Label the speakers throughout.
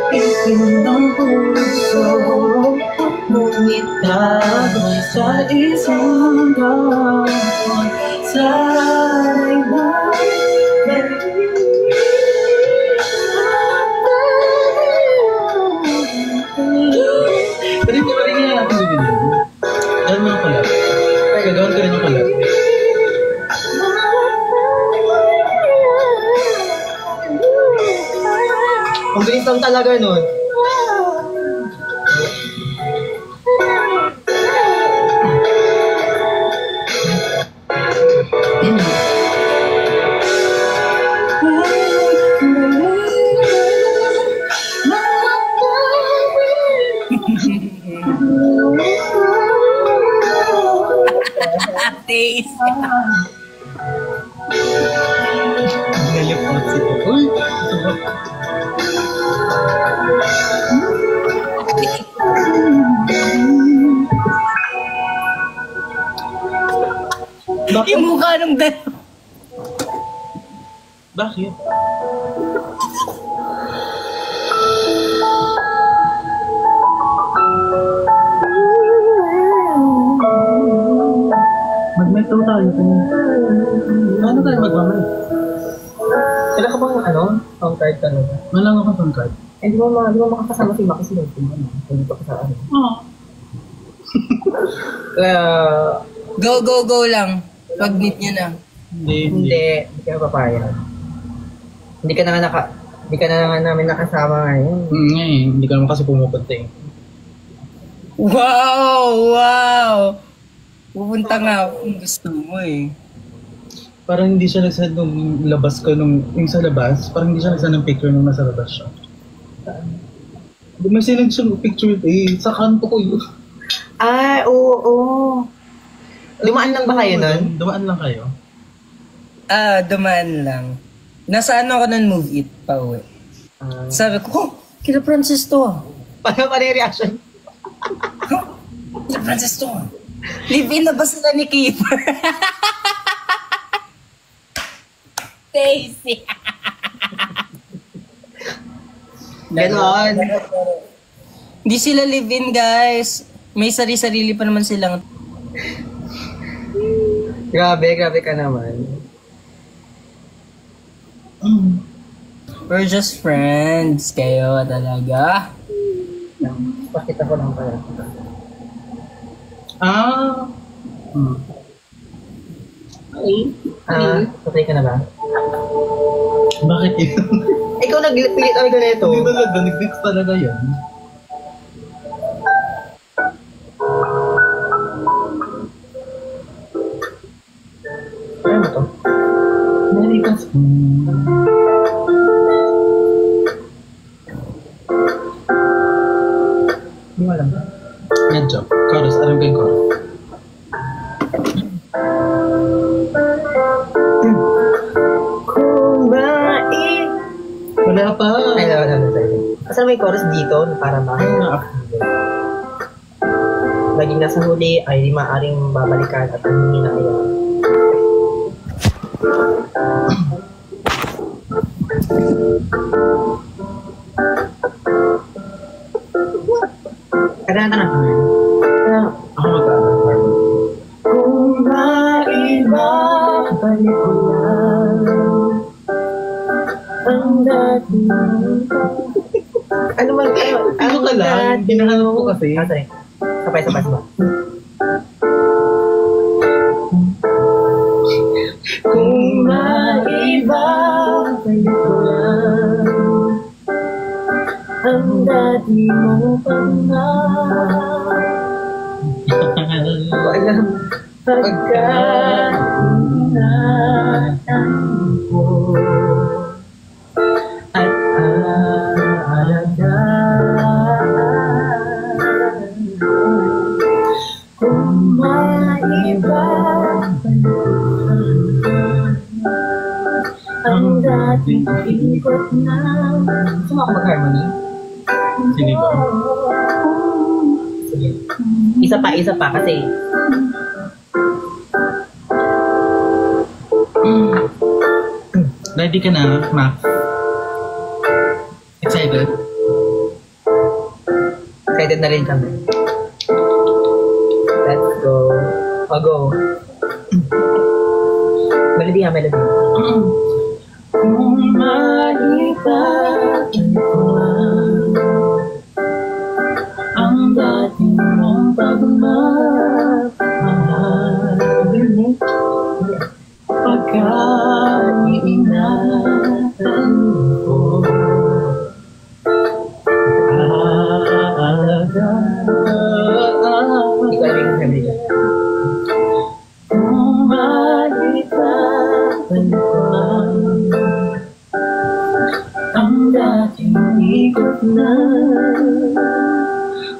Speaker 1: Itim ng puso, ngunit tago sa isang gawin. Sana'y pwede ko rin nga natin bibigyan. Gawin mo ng collab. Gagawin ko rin yung collab. Ang bilis lang talaga nun.
Speaker 2: Taste.
Speaker 1: Nalipot si Uy!
Speaker 2: Yung mukha ng dalawa.
Speaker 1: Bakit? Mag-metro tayo. Paano tayo mag-mamay? Sila ka bang phone card ka na? Malang ako phone card.
Speaker 3: Eh, di mo makakasama si Maki sila. Hindi pa ka sa ano.
Speaker 1: Oo.
Speaker 3: Kaya...
Speaker 2: Go lang. Pag-meet nyo na.
Speaker 3: Hindi ka papayag. Hindi ka na nga namin nakasama ngayon.
Speaker 1: Hindi ka naman kasi pumupunta eh.
Speaker 2: Wow! Pupunta nga kung gusto mo eh.
Speaker 1: Parang hindi siya nagsend nung labas ko yung sa labas. Parang hindi siya nagsend ng picture nung nasa labas siya. May sinag siya picture eh. Sa kanto ko yun.
Speaker 3: Ah, oo. Dumaan lang ba kayo nun?
Speaker 1: Dumaan lang kayo.
Speaker 2: Dumaan lang. Nasa ako nun move it pa uwi. Sabi ko, kila Francis to ah.
Speaker 3: Paano yung reaction?
Speaker 2: Kila Francis to ah. Live-in na ba sila ni Keeper? Stacy.
Speaker 3: Ganon.
Speaker 2: Hindi sila live-in guys. May sarili-sarili pa naman silang.
Speaker 3: Grabe ka naman.
Speaker 2: We're just friends. Kayo talaga.
Speaker 3: Pakita ko lang pala. Patay ka na ba?
Speaker 1: Bakit yun?
Speaker 3: Ikaw nagpilit talaga na ito.
Speaker 1: Hindi talaga, nag-mix talaga yun.
Speaker 3: Ano to?
Speaker 1: Narikas.
Speaker 3: Hindi mo alam.
Speaker 1: Medyo. Chorus, alam ko yung chorus. Wala pa.
Speaker 3: Ay, wala. Kasi may chorus dito, para ba? Laging nasa huli ay di maaaring babalikan at ang hindi na kayo. Kailangan na kami.
Speaker 1: Ako mag-aaral.
Speaker 3: Kung maibabalik ko lang ang dati. Ano man kayo?
Speaker 1: Ano ka lang? Hinahanap ko kasi.
Speaker 3: Sorry. Sabay ba? Kung maibabalik ko lang ang dati mong pangarap. Walang pagkainatan ko at aalagaan kung maibabalik ang dating ikot na. Gusto mo ako mag-harmony?
Speaker 1: Sige ba?
Speaker 3: Sige. Isa pa kasi.
Speaker 1: Ready ka na, Mac? Excited?
Speaker 3: Excited na rin kami. Let's go. Go. Melody ha, melody.
Speaker 1: Kung malitan ko ang dating mong pagmamahal, pagka-iingatan ko,
Speaker 3: Ikaw rin yung family ka.
Speaker 1: kung malitan ko ang dating ikot na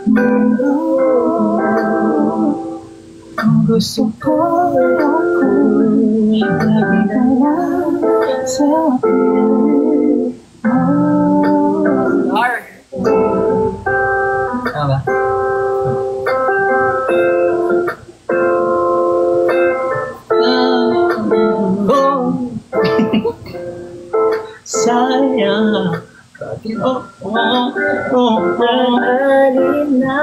Speaker 1: mundo. Ang gusto ko ako'y lagi na lang sa akin.
Speaker 3: Tama ba?
Speaker 1: Sayang bakit
Speaker 3: Mahalin na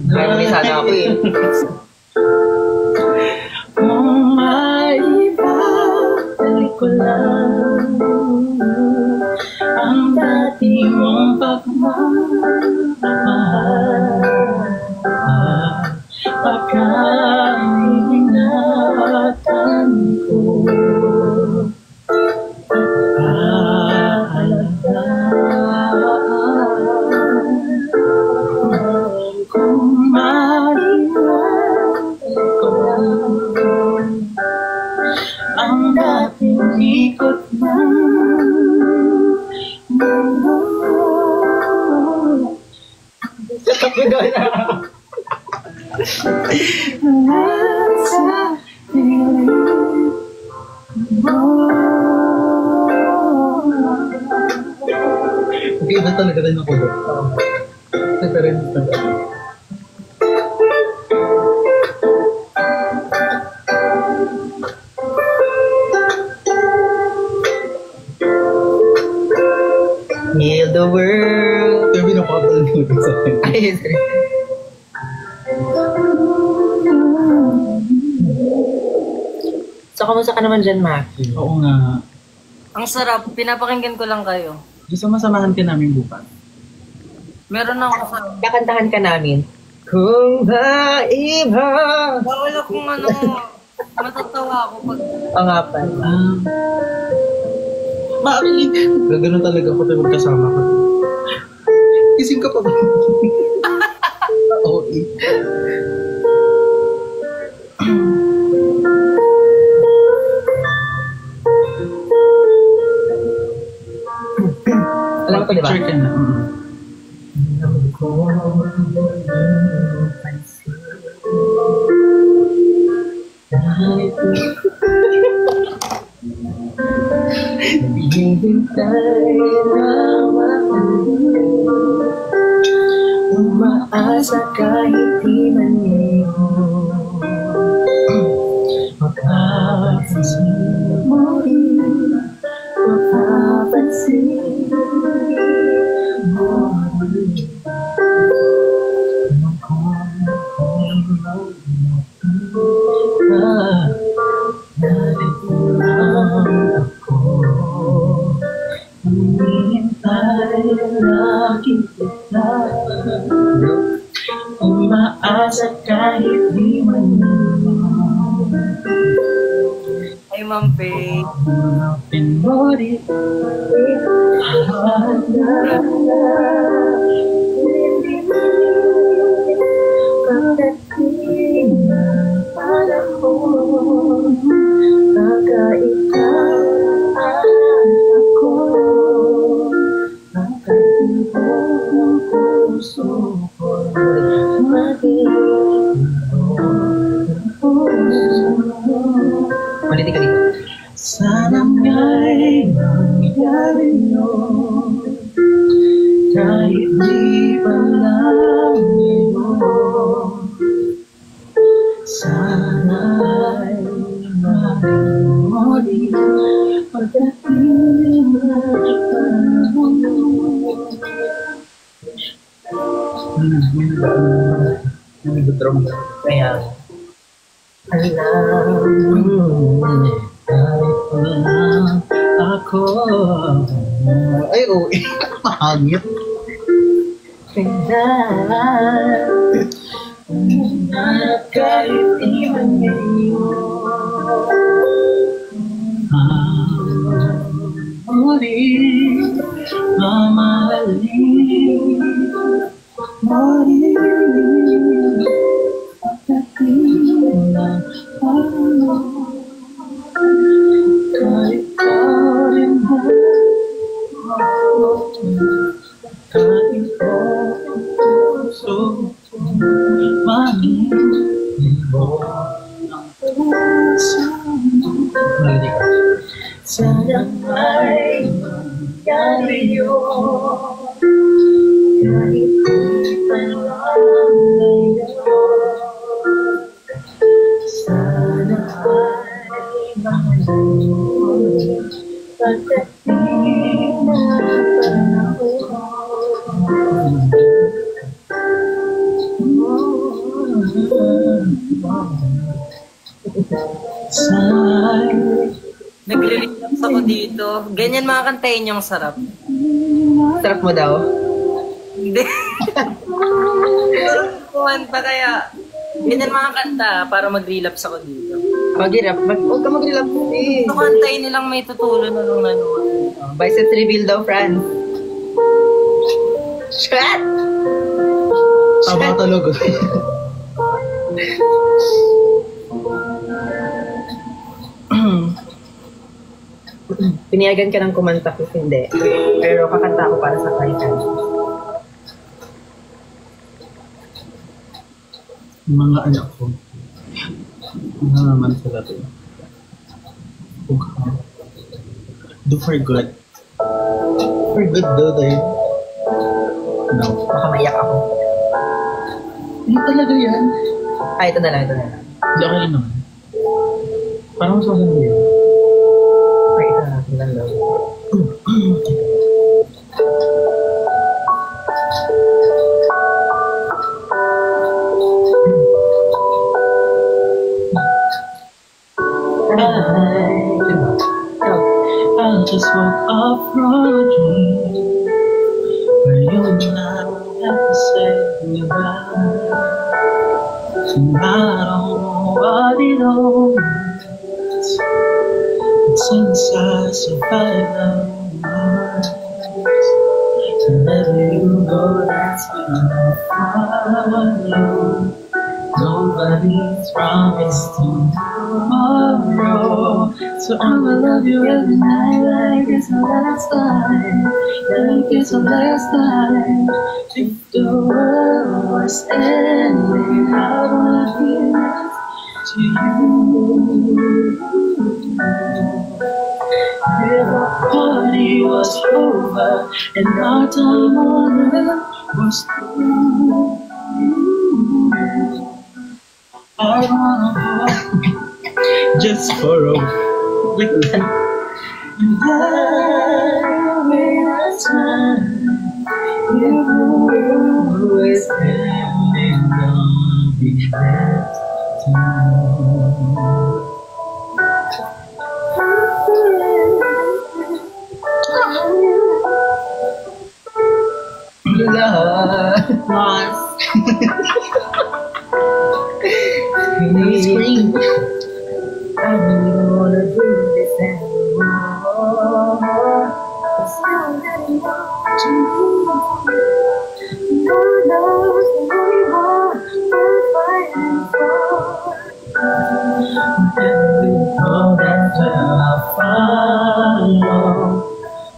Speaker 1: at
Speaker 3: may sana ako eh.
Speaker 1: kung maibabalik ko lang ang dati mong pagmamahal, pagka-iingatan ko, kung maiwan ko lang ang dating ikot ng mundo. Nasa piling mo. Okay, iba talaga rin ako doon. Ito rin talaga.
Speaker 3: Heal the world.
Speaker 1: Ito yung pinapakapalagod sa akin.
Speaker 3: Ay, sorry. So, kamusta ka naman dyan, Maki?
Speaker 1: Oo nga.
Speaker 2: Ang sarap, pinapakinggan ko lang kayo.
Speaker 1: Gusto masamahan ka namin bukas.
Speaker 2: Meron akong kasama.
Speaker 3: Kakantahan ka namin. Kung maiba.
Speaker 2: Bawal akong matatawa ako pag...
Speaker 3: O nga pa.
Speaker 1: Maki! Gano'n talaga ako tayo magkasama ka. Ising ka pa ba? Oo eh.
Speaker 3: Alam ko, di ba?
Speaker 1: Picture ka na.
Speaker 3: Umaasa kahit di man ngayon. Mapapansin mo rin, mapapansin mo rin. Narito lang ako, hinihintay lagi kita. Umaasa kahit di man ngayon.
Speaker 2: Ay, Ma'am Faye.
Speaker 1: Pinuri
Speaker 3: pagdating ng panahon, nakaikaw ako, nakatibok ng puso ko, maging Malitik ka dito.
Speaker 1: sana nga'y mangyari yun. Kahit di pa lang ngayon, sana'y mamimoli pagdating na panahon. Nag-drum kaya alam mo kahit wala ako. Ay, oh, mahangit. At kahit di man ngayon, muli mamahalin, muli pagdating ng panahon. Kahit rin mo ako, kahit ko ang puso manilibo ang puso mo. Sana ay mangyari yun, kahit di pa lang ngayon. Sana ay mangyari pagdating na panahon.
Speaker 2: Nagre-relapse ako dito. Ganyan mga kantayin yung sarap.
Speaker 3: Sarap mo daw?
Speaker 2: Hindi. Kumanta kaya. Ganyan mga kanta para mag-relapse ako dito.
Speaker 3: Huwag ka mag-relapse eh.
Speaker 2: Yung kantayin nilang may tutulo na nung nanood.
Speaker 3: Biceps reveal daw, Franz. Shut!
Speaker 1: Tama talaga.
Speaker 3: Piniyagan ka ng kumanta ko, hindi. Pero kakanta ako para sa kaitan.
Speaker 1: Mga anak ko, ano naman sila to? Do for good. For good daw tayo. No.
Speaker 3: Baka maiyak ako.
Speaker 1: Hindi talaga yan.
Speaker 3: Ito na lang, ito na lang.
Speaker 1: Hindi okay naman. Parang mas maganda yun.
Speaker 3: Ito na lang, ito na lang.
Speaker 1: I just woke up from a dream where you and I have to say goodbye. And I don't know what it all means, but since I survived wherever you go, that's where I follow. Nobody's promised tomorrow, so I'ma love you every night like it's the last time, like it's the last time. If the world was ending, I wanna be next to you. If our party was over and our time on earth was through, I wanna go just for a weekend. And I will time you always standing on the last time. Scream.
Speaker 3: I don't wanna do this anymore. It's still getting on to me. No knows the way we're fighting for.
Speaker 1: All that I follow,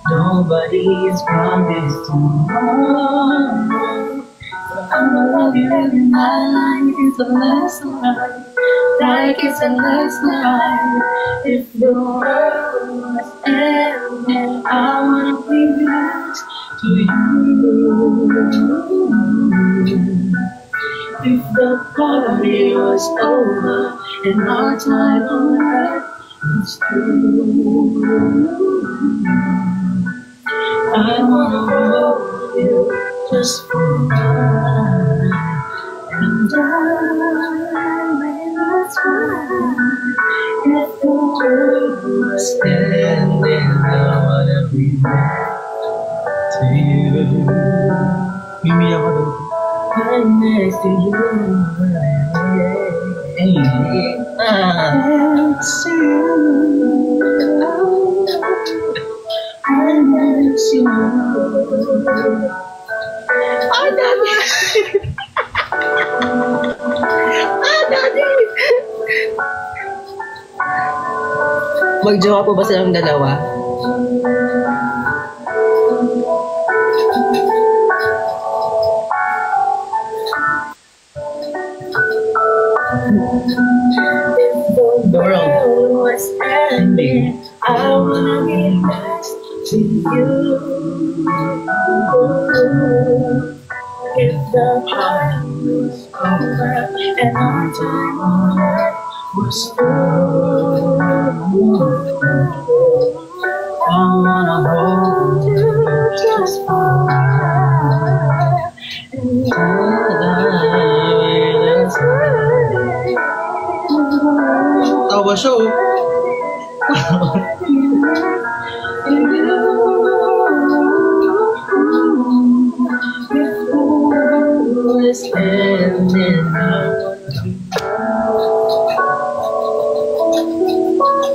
Speaker 1: nobody's promised tomorrow. I'ma love you every night like it's the last night, like it's the last night. If the world was ending, I wanna be next to you. If the party was over and our time on earth was through, I wanna hold you just for a while, and darling, that's why if the world was standing, I wanna be there to you. Mimi ako doon. I'm next to you. Hey. Next to you. I'm next to you. Oh, Daddy! Oh, Daddy!
Speaker 3: Magjowa po ba silang dalawa?
Speaker 1: The world was ending, I wanna be next to you. If the party was over and our time on earth was through, I wanna hold you just for a while, and that's right. Tawa siya, oh.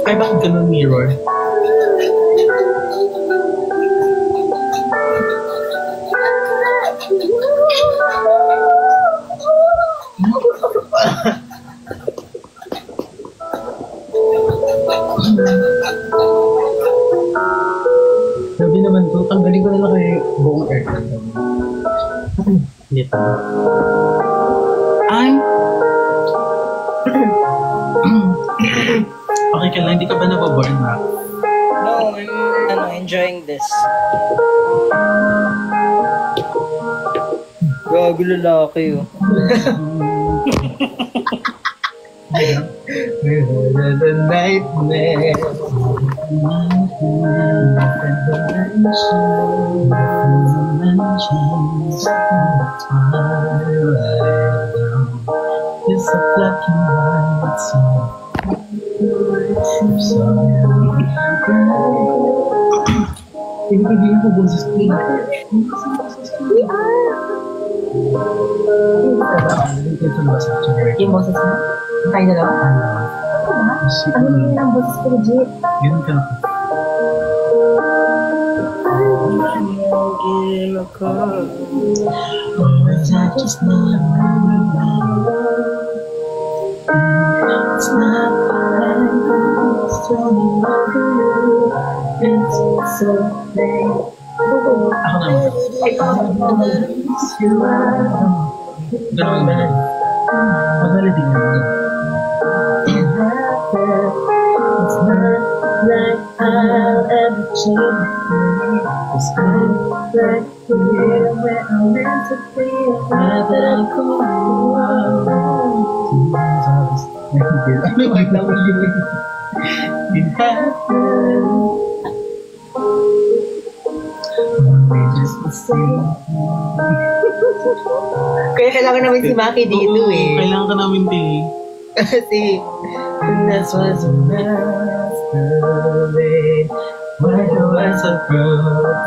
Speaker 1: Ay, bakit ganun mirror? Sabi naman ko, tanggalin ko na lang kay buong air. Dito. Ay! Okay ka lang, hindi ka ba nababorn na?
Speaker 2: No, I'm enjoying this. Gago lalaki, oh.
Speaker 1: We had a nightmare. It's a black and white song. Pinipigil ko boses ko.
Speaker 3: Yung boses mo? Kain na lang? Ano yun ang boses ko, legit?
Speaker 1: Ganun ka na. Was I just not it's not like it's turning over you. It's so late. Ako naman. Ganun ba? Magala din naman. It's not like I'll ever change. It's not like here where I'm meant to be. Now that I'm cold. It happened. We're just the same.
Speaker 3: Kaya kailangan namin si Maki dito eh.
Speaker 1: Kailangan ka namin din.
Speaker 3: Kasi,
Speaker 1: That was a masturbate. Where there was a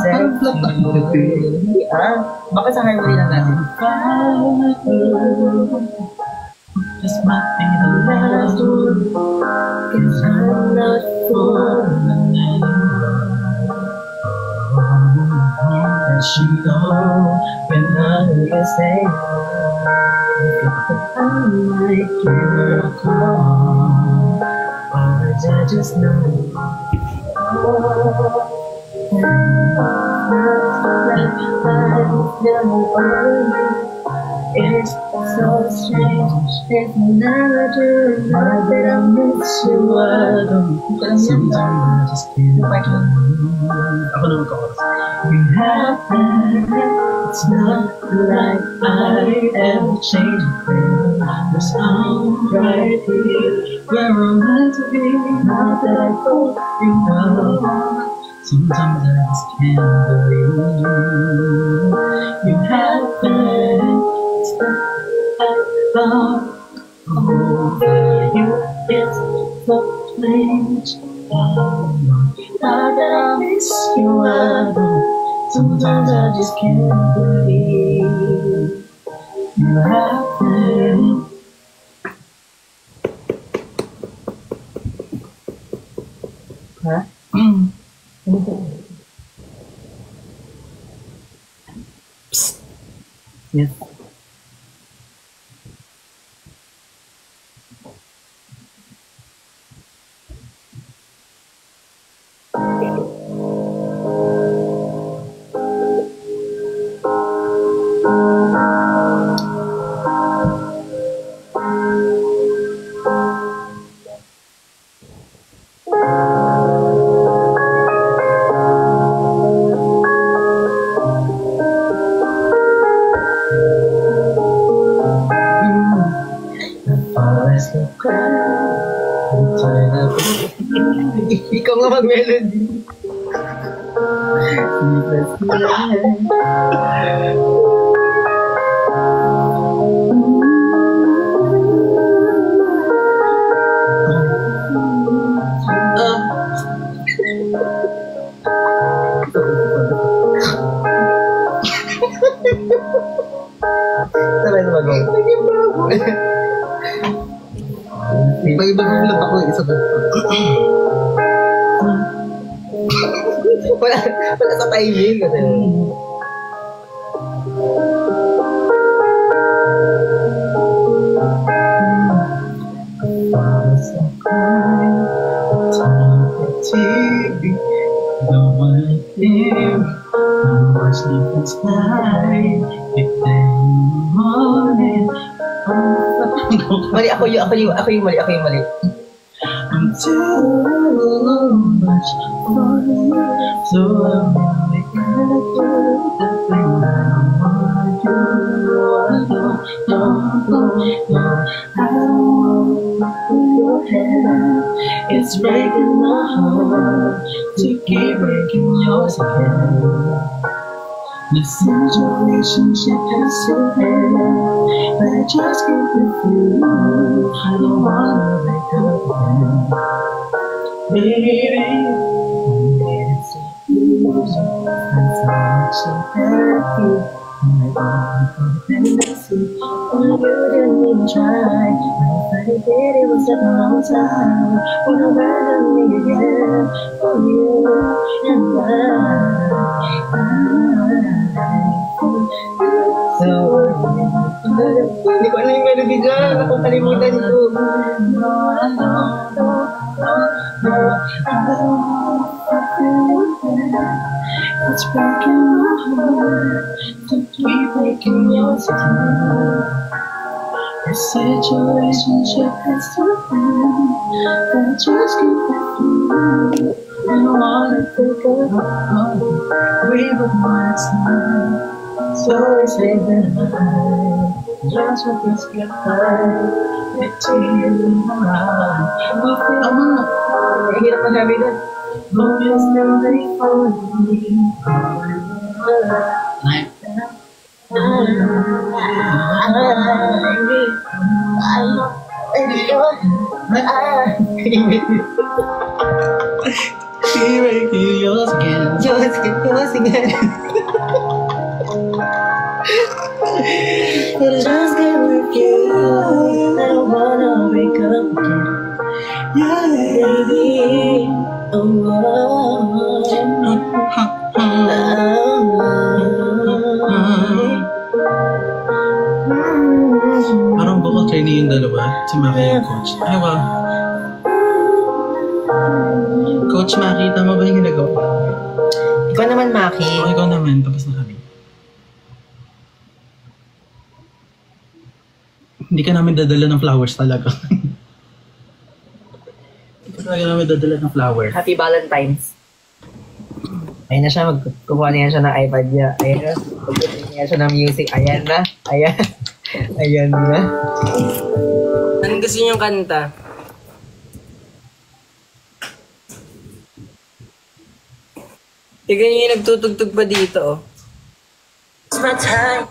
Speaker 3: hindi baka sa harmony lang natin.
Speaker 1: This might be the last one, 'cause I'm not falling anymore. And she know when I say I might give her a call, but I just know it's so strange. There's another night that I miss you. I don't. Sometimes I just can't. Ako naman ko. You happen. It's not like I ever changed a thing. 'Cause I'm right here where I'm meant to be. Now that I thought you know, sometimes I just can't believe you happen. It's not like I thought over you. It's the place. Now that I miss you, I know. Sometimes I just can't believe you happen.
Speaker 3: Ha?
Speaker 1: Psst. Yes.
Speaker 3: Ikaw nga mag-melody.
Speaker 2: Sabay na mag-go.
Speaker 3: Pag-ibang ako isa ba? Wala sa timing kasi. Mali ako yung mali.
Speaker 1: I'm too much for you, so I'm really gonna do the thing that I wanna do. I don't your head. It's breaking my heart to keep breaking yours again. The situationship has to end, but I just can't refuse. I don't wanna wake up again. Baby, it's so easy. I'm so much so happy. My dependency on you didn't even try. But if I did, it was at the wrong time. When I abandoned me again for you and
Speaker 3: So, hindi ko alam yung melody dyan. Ako kalimutan ko.
Speaker 1: It's breaking my heart to keep breaking yours again. The situationship has to end, but I just can't refuse. I don't wanna think about we were once night, so it's living life. Just want this goodbye, with tears in my eyes.
Speaker 3: Hirap na sabi doon.
Speaker 1: But you're still there for me. She making yours again.
Speaker 3: Yours again.
Speaker 1: But I just can't with you. I don't wanna wake up again. Yeah, baby. Parang vocal training yung dalawa. Si Maki yung coach. Ay, wow. Coach Maki, tama ba yung ginagawa?
Speaker 3: Ikaw naman, Maki.
Speaker 1: O, ikaw naman. Tapos na kami. Hindi ka namin dadala ng flowers talaga. Hindi ka talaga namin dadala ng flowers.
Speaker 3: Happy Valentine's. Ayun na siya, magkukuha niya siya ng iPad niya. Ayun na, magkukuha niya siya ng music. Ayan na, ayan. Ayan na.
Speaker 2: Anong gusto niyong kanta? Tignan niyo yung nagtutugtog pa dito, oh. It's my time.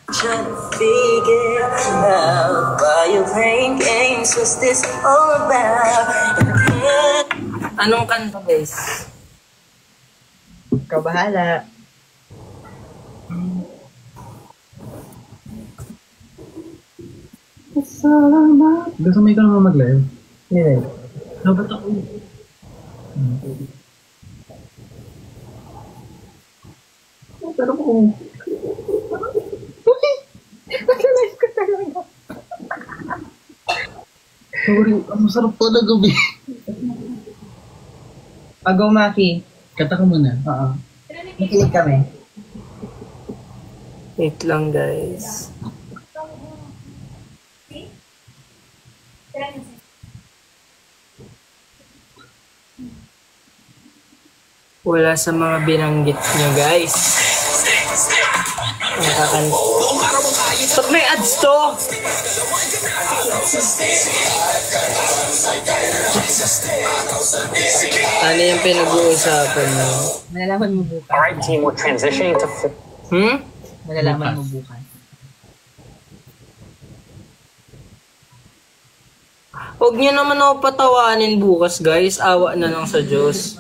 Speaker 2: Trying to figure out why you playing games. What's this all about? Anong kanta, guys?
Speaker 3: Ikaw bahala.
Speaker 1: Salamat. Gusto mo ikaw naman mag-live?
Speaker 3: Hindi.
Speaker 1: Dapat ako. Pero kung...
Speaker 3: Nag-live ka talaga.
Speaker 1: Sorry, ang masarap pala gabi.
Speaker 3: Go, Maki.
Speaker 1: Kata ka muna.
Speaker 3: Nakinig kami.
Speaker 2: Wait lang, guys. Wala sa mga binanggit nyo, guys. Pag may ads to! Ano yung pinag-uusapan mo?
Speaker 3: Malalaman mo bukas.
Speaker 4: Alright, team, we're transitioning to...
Speaker 3: Malalaman mo bukas.
Speaker 2: Huwag niyo naman ako patawanin bukas, guys. Awa na lang sa Diyos.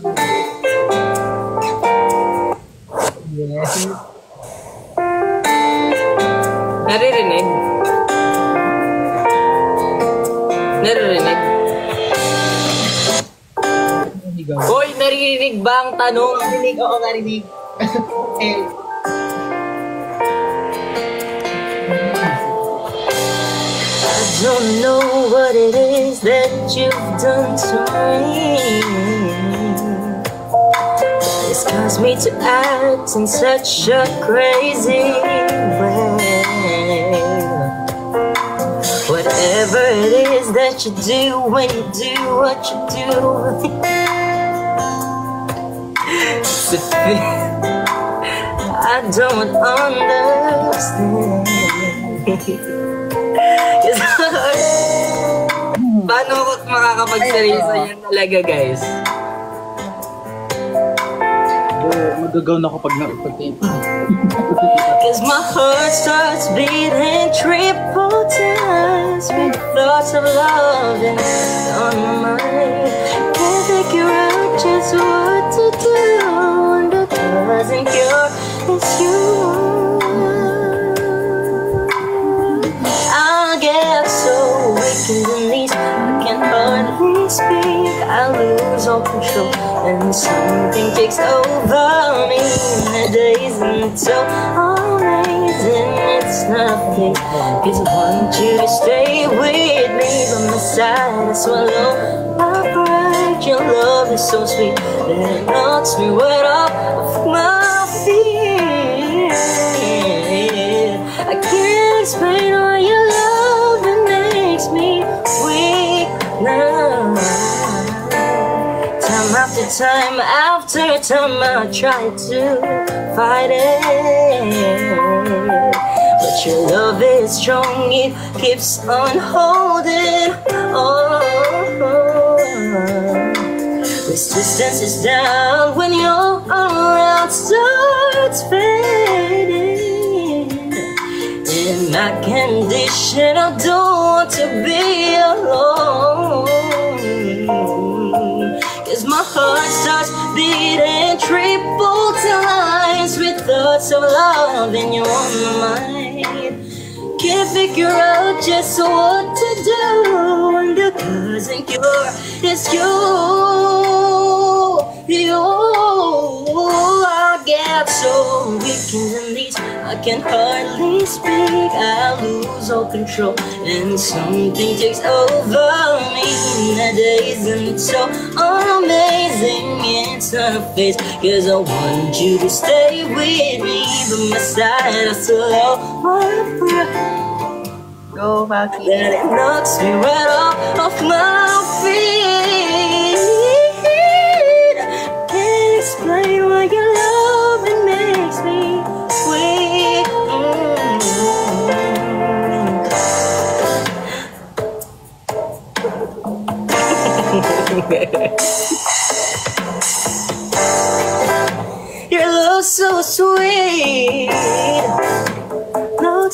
Speaker 3: Yes.
Speaker 2: Naririnig? Naririnig? Hoy, naririnig ba ang tanong?
Speaker 3: Narinig, oo, narinig. Eh,
Speaker 2: I don't know what it is that you've done to me. It's caused me to act in such a crazy way. Whatever it is that you do when you do what you do. I don't understand. Paano ako makakapagsalita yan talaga, guys?
Speaker 1: Magagaw na ako pag na-pagkain.
Speaker 2: Cause my heart starts beating triple times with thoughts of love and on my mind. Can't figure out just what to do. And it doesn't cure, it's you. I get so weak in the knees, I can hardly speak. I lose all control and something takes over me. The days and so amazing, it's nothing. Cause I want you to stay with me. By my side, I swallow my pride. Your love is so sweet that it knocks me right off my feet. I can't explain why your love it makes me weak now. Time after time after time I try to fight it, but your love is strong, it keeps on holding on. Resistance is down when you're around, starts fading. In my condition, I don't want to be alone. Cause my heart starts beating triple times with thoughts of love and you're on my mind. Can't figure out just what to do, and the cousin cure is you. I get so weak in the knees, I can hardly speak. I lose all control and something takes over me. The days and so amazing, it's not a phase. Cause I want you to stay with me. By my side, I slow my breath.
Speaker 3: go, Maki.
Speaker 2: Then it knocks me right off my feet. Can't explain why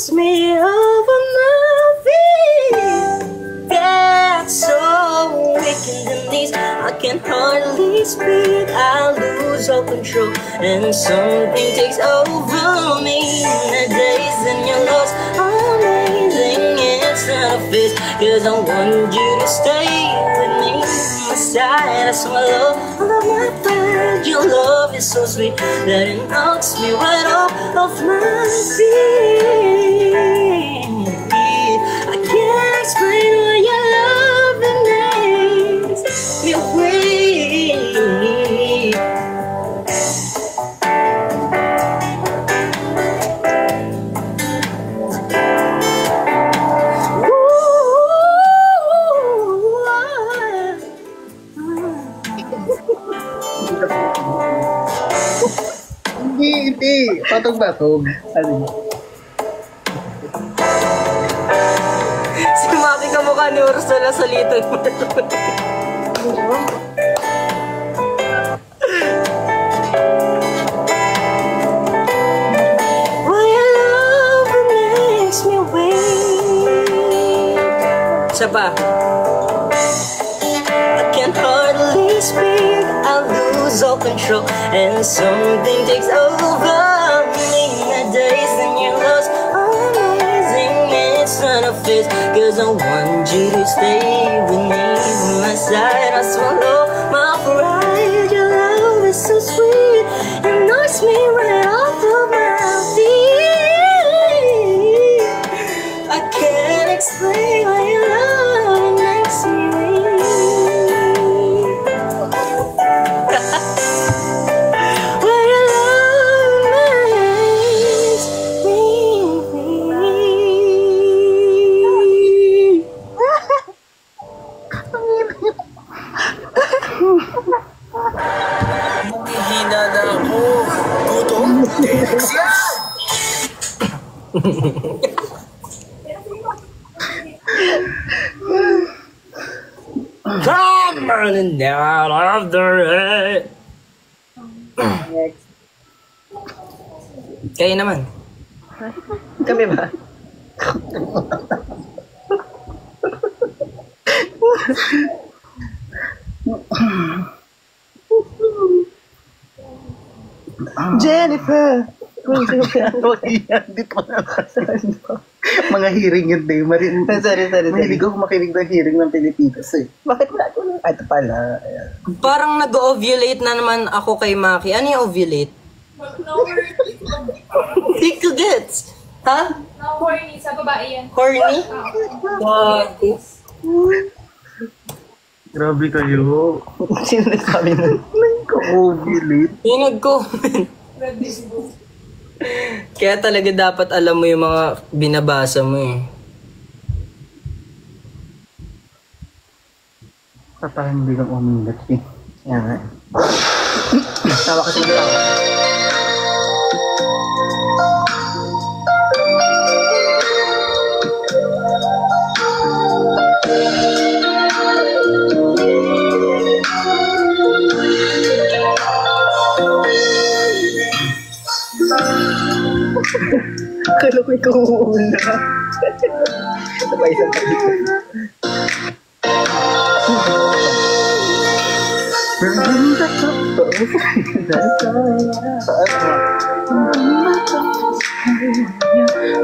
Speaker 2: knocks me over my feet. Get so weak in the knees, I can hardly speak. I lose all control and something takes over me. The days and your loss are amazing. It's not a phase, 'cause I want you to stay with me. My side, I swallow all of my pride. Your love is so sweet that it knocks me right off my feet. I can't explain why your love makes me weak.
Speaker 5: Hindi. Patog-batog. Ano?
Speaker 2: Si Maki kamukha ni Ursula sa Little Mermaid. Why your love makes me weak. Isa pa. I can hardly speak, I lose all control, and something takes over me. My days and your loss are amazing. It's not a phase, 'cause I want you to stay with me. My side, I swallow my pride. Your love is so sweet, it knocks me right off of my feet. I can't explain why your love makes me weak. Why your love makes me weak.
Speaker 6: Hihina na ako. Gutom?
Speaker 2: Come on down of the rain. Kayo naman.
Speaker 3: Kami ba?
Speaker 5: Jennifer! Hindi pa nakasaan pa. Mga hearing yun, day.
Speaker 3: Sorry.
Speaker 5: Mahilig ako makinig ng hearing ng Pilipinas eh.
Speaker 3: Bakit wala ko lang? Ito pala. Ayan.
Speaker 2: Parang nag-ovulate na naman ako kay Maki. Ano yung ovulate? Hindi ko gets. Ha?
Speaker 7: Horny sa babae yan.
Speaker 2: Horny? Wow.
Speaker 5: Grabe kayo.
Speaker 3: Sino nagsabi nun?
Speaker 5: Nagka-ovulate.
Speaker 2: Yung nag-comment. Kaya talaga dapat alam mo yung mga binabasa mo eh.
Speaker 5: Parang hindi lang umilat eh.
Speaker 3: Yan nga. Tawa kasi dito ako. Akala ko ikaw uuna. Ito pa isang tabi ko.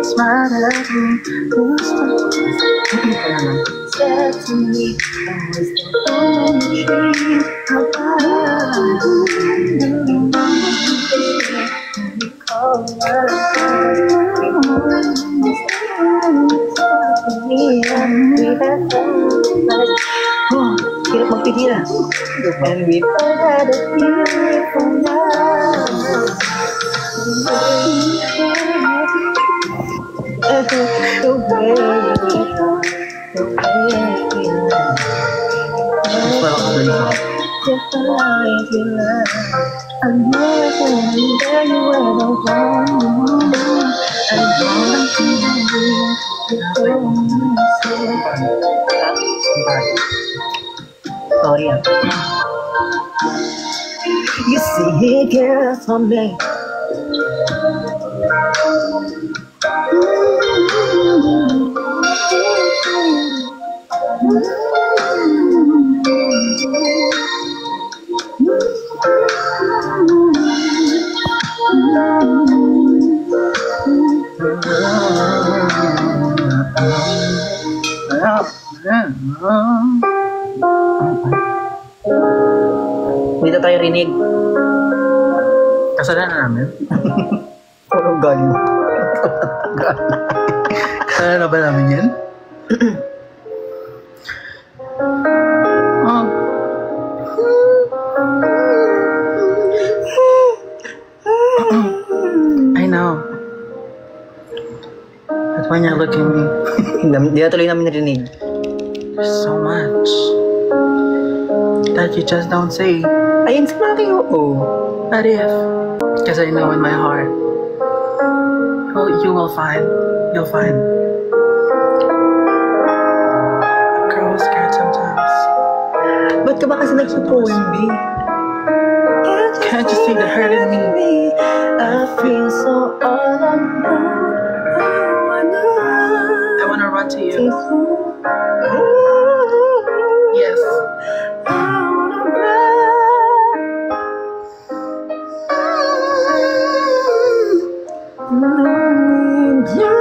Speaker 5: Smile at me. Said to me, I was the only dream hirap magpigil ah. And we had a beautiful night. The way just the light you love. I never knew that you were the one. I wanna see sorry ah. You see, girl, for me.
Speaker 3: Dito tayo rinig.
Speaker 1: Kasalanan namin.
Speaker 3: Puro galing.
Speaker 1: Kaya na ba namin yan? Oh. I know. But when you're looking at me,
Speaker 3: Di na tuloy namin narinig.
Speaker 1: there's so much that you just don't say.
Speaker 3: Ayun sa akin, oo.
Speaker 1: What if? Because I know in my heart, you'll find. A girl is scared sometimes.
Speaker 3: Ba't ka ba kasi nagsupoem, B?
Speaker 1: Can't you see the hurt in me?
Speaker 3: I feel so all alone.
Speaker 1: I wanna run to you. Yes.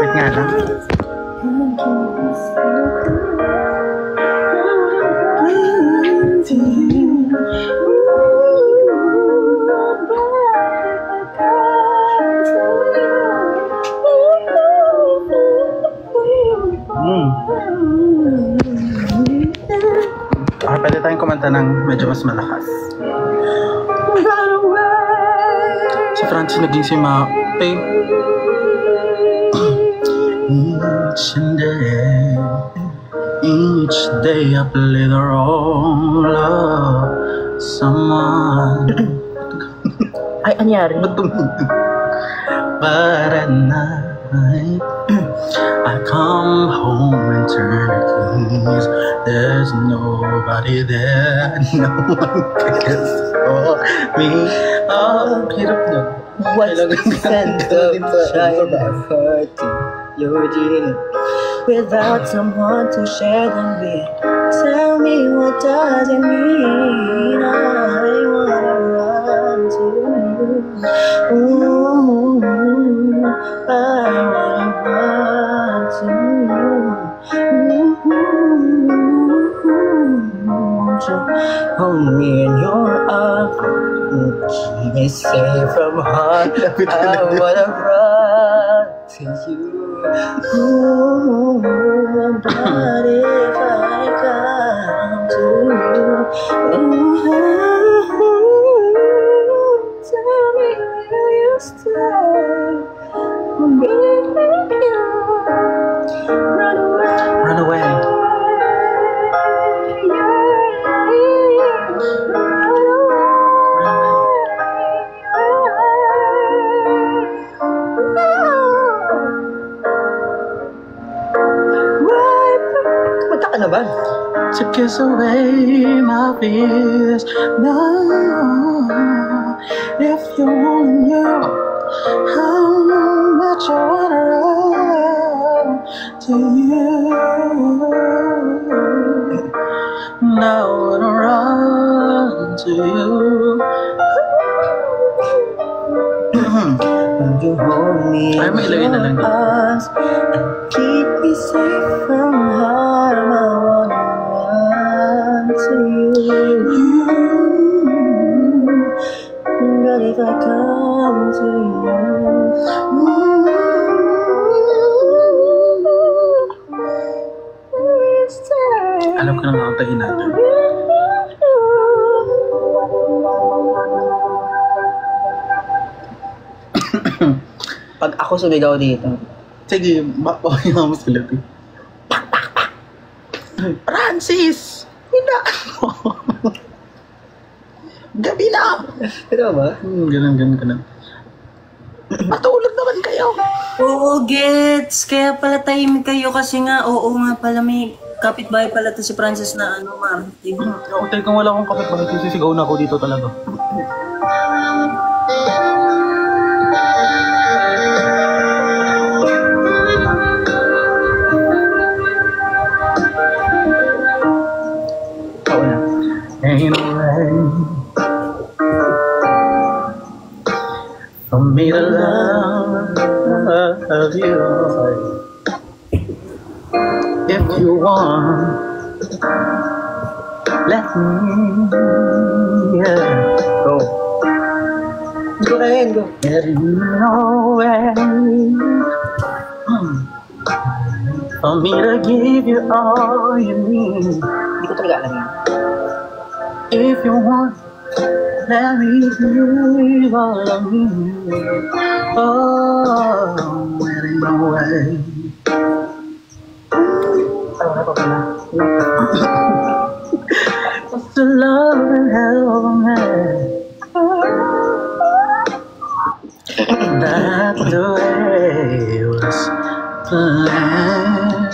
Speaker 1: Wait nga lang. Okay, pwede tayong kumanta ng medyo mas malakas. Si Francis naging si Mape. Each day I play the role of someone.
Speaker 3: Ay, anyari?
Speaker 1: But at night I come home and turn the keys. There's nobody there. No one cares for me. Oh, hirap na.
Speaker 3: What's the sense of trying to hurt your dream without someone to share them with? Tell me, what does it mean? I wanna run to you. Ooh, I wanna run to you. Won't you hold me in your arms? Keep me safe from harm. I wanna run to you. Ooh, but if I come to you, tell me will you stay? Run away.
Speaker 1: Run away.
Speaker 3: Kumanta ka na ba?
Speaker 1: To kiss away my fears. No, if you only knew how much I wanna run to you. Now I wanna run to you.
Speaker 3: Won't you hold me
Speaker 1: Ay, may ilagay na lang
Speaker 3: in
Speaker 1: dito.
Speaker 3: your arms and keep me safe from harm? I wanna run to you. But if I come to you,
Speaker 1: Alam ko nang kakantahin natin.
Speaker 3: pag ako sumigaw dito,
Speaker 1: Sige, bakit mo sila ito? Francis! Hinaan mo! Gabi na!
Speaker 3: ito ba?
Speaker 1: Ganun. Matulog naman kayo!
Speaker 2: Oo, gets. Kaya pala tahimik kayo kasi nga, oo nga pala may kapitbahay pala to si Francis na ano, Martin.
Speaker 1: Ako tayo kung wala akong kapit, bakit sisigaw na ako dito talaga?
Speaker 3: Oo na.
Speaker 1: Ain't no way for me to love you. If you want Let me go.
Speaker 3: Go ahead, go.
Speaker 1: Getting nowhere. For me to give you all you need.
Speaker 3: Hindi ko talaga alam yun.
Speaker 1: If you want, let me give all of me. Oh, getting nowhere.
Speaker 3: Ano pa pala?
Speaker 1: What's the love and hell of a man? That's the way it was planned.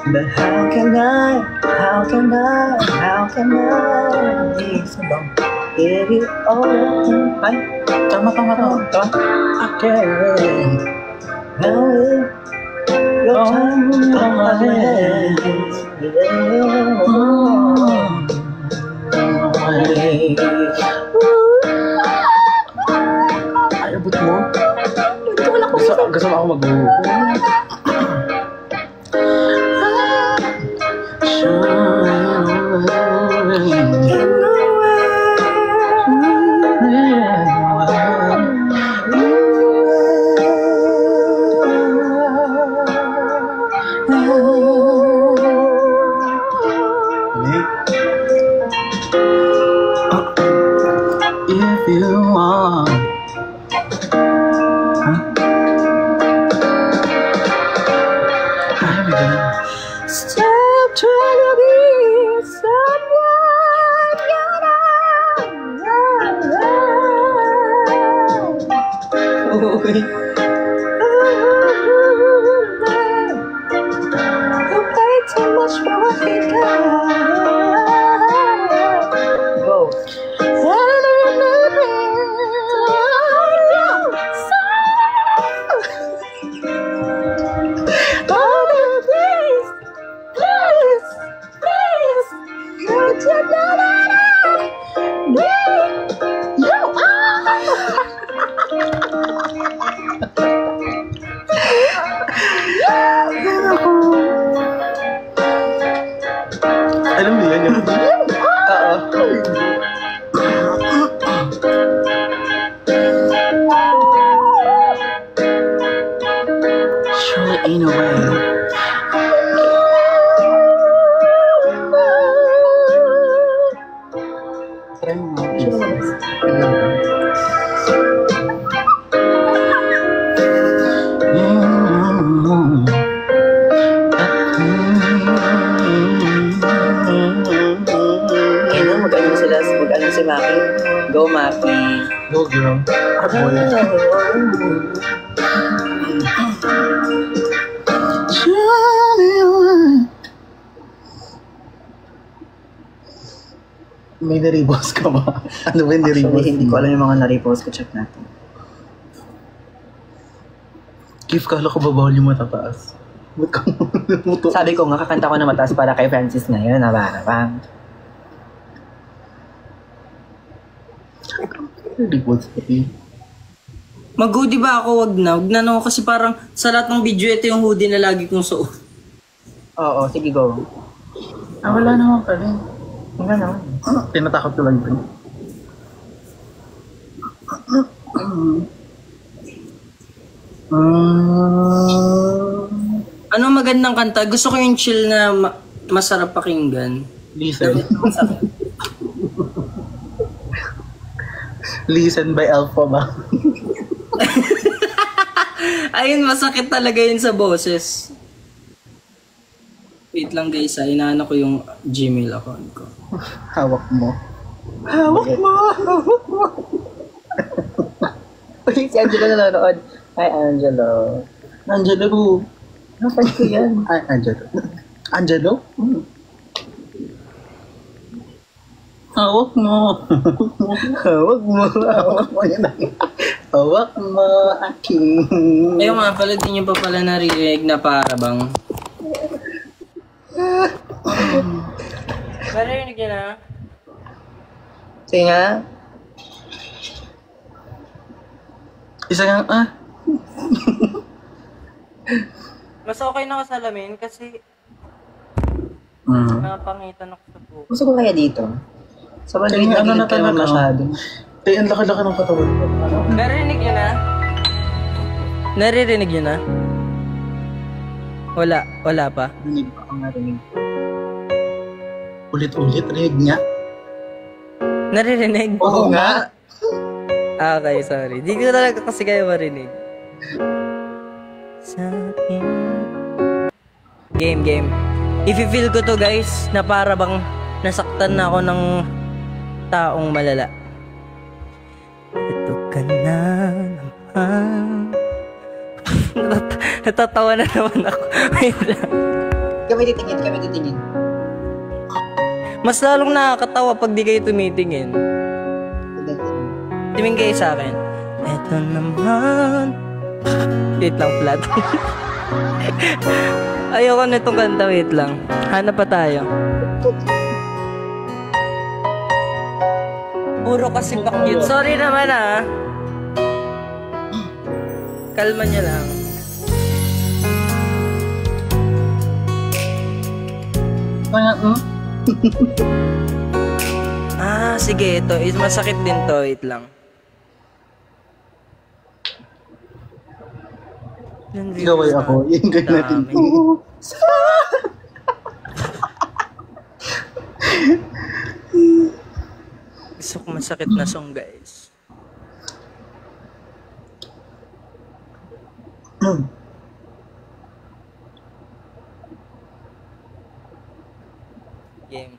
Speaker 3: But how can I give you all?
Speaker 1: Ay, tama. Okay.
Speaker 3: Now your time on my hands.
Speaker 1: Ay, abot mo? Gusto mo ako mag-uho? If you want,
Speaker 3: Stop trying to be someone you're not. You pay too much for what you got. Go.
Speaker 1: alam mo yan yung... Surely ain't no way. Try mo.
Speaker 3: Mag-ano si Maki? Go, Maki.
Speaker 1: Go, girl. Boy. May na-repost ka ba? Ano ba yung na-repost?
Speaker 3: Actually, hindi ko alam yung mga na-repost ko. Check natin.
Speaker 1: Kif, kala ko ba bawal yung matataas? Ba't ka muto?
Speaker 3: Sabi ko nga, kakanta ko na mataas para kay Francis ngayon. Nabarabang.
Speaker 1: Na-repost ka, eh.
Speaker 2: Mag-hoodie ba ako? Wag na no? Kasi parang sa lahat ng video, ito yung hoodie na lagi kong suot.
Speaker 3: Oo, sige, go.
Speaker 1: Wala naman pala.
Speaker 3: Wala naman.
Speaker 1: Tinatakot ko lang ito.
Speaker 2: Ano magandang kanta? Gusto ko yung chill na masarap pakinggan.
Speaker 1: Listen. Listen by Alpha ba?
Speaker 2: Ayun, masakit talaga yun sa boses. Wait lang guys, inaano ko yung Gmail account ko.
Speaker 1: Hawak mo. Hawak mo! Hawak mo!
Speaker 3: Uy, si Angelo nanonood. Hi, Angelo.
Speaker 1: Angelo.
Speaker 3: Napad ko yan.
Speaker 1: Ay, Angelo. Angelo? Hawak mo.
Speaker 3: Hawak mo.
Speaker 1: Hawak mo yun. Hawak mo, aking.
Speaker 2: Ayun nga pala, di nyo pa pala narinig na para bang. Marinig nyo na?
Speaker 3: Sige nga.
Speaker 1: Isa nga,
Speaker 2: Mas okay na kasalamin kasi napangitan ako sa buko.
Speaker 3: Gusto ko kaya dito. Sa bagay
Speaker 1: Kaya ano na
Speaker 3: ka naman
Speaker 1: talaga.
Speaker 3: masyado.
Speaker 1: Kaya ang laki-laki ng katawan ko.
Speaker 2: Narinig nyo na? Naririnig nyo na? Wala pa.
Speaker 3: Narinig pa ang narinig.
Speaker 1: Ulit-ulit, rinig niya.
Speaker 2: Naririnig?
Speaker 3: Oo nga.
Speaker 2: Okay, sorry. Di ko talaga kasi kayo marinig. Sa akin. Game. If-feel ko to guys, na para bang nasaktan na ako ng taong malala. Ito ka na naman. Natatawa na naman ako. Wait lang.
Speaker 3: Kami titingin.
Speaker 2: Mas lalong nakakatawa pag di kayo tumitingin. Tingin kayo sa akin. Ito naman. Wait lang, flat. Ayoko nitong kanta, wait lang. Hanap pa tayo. Puro kasi cute. Sorry naman ah. Kalma niya lang. Sige, ito. Masakit din to. Wait lang.
Speaker 1: Ikaw ay ako. Yung gawin natin.
Speaker 2: Gusto ko masakit na song, guys. Game.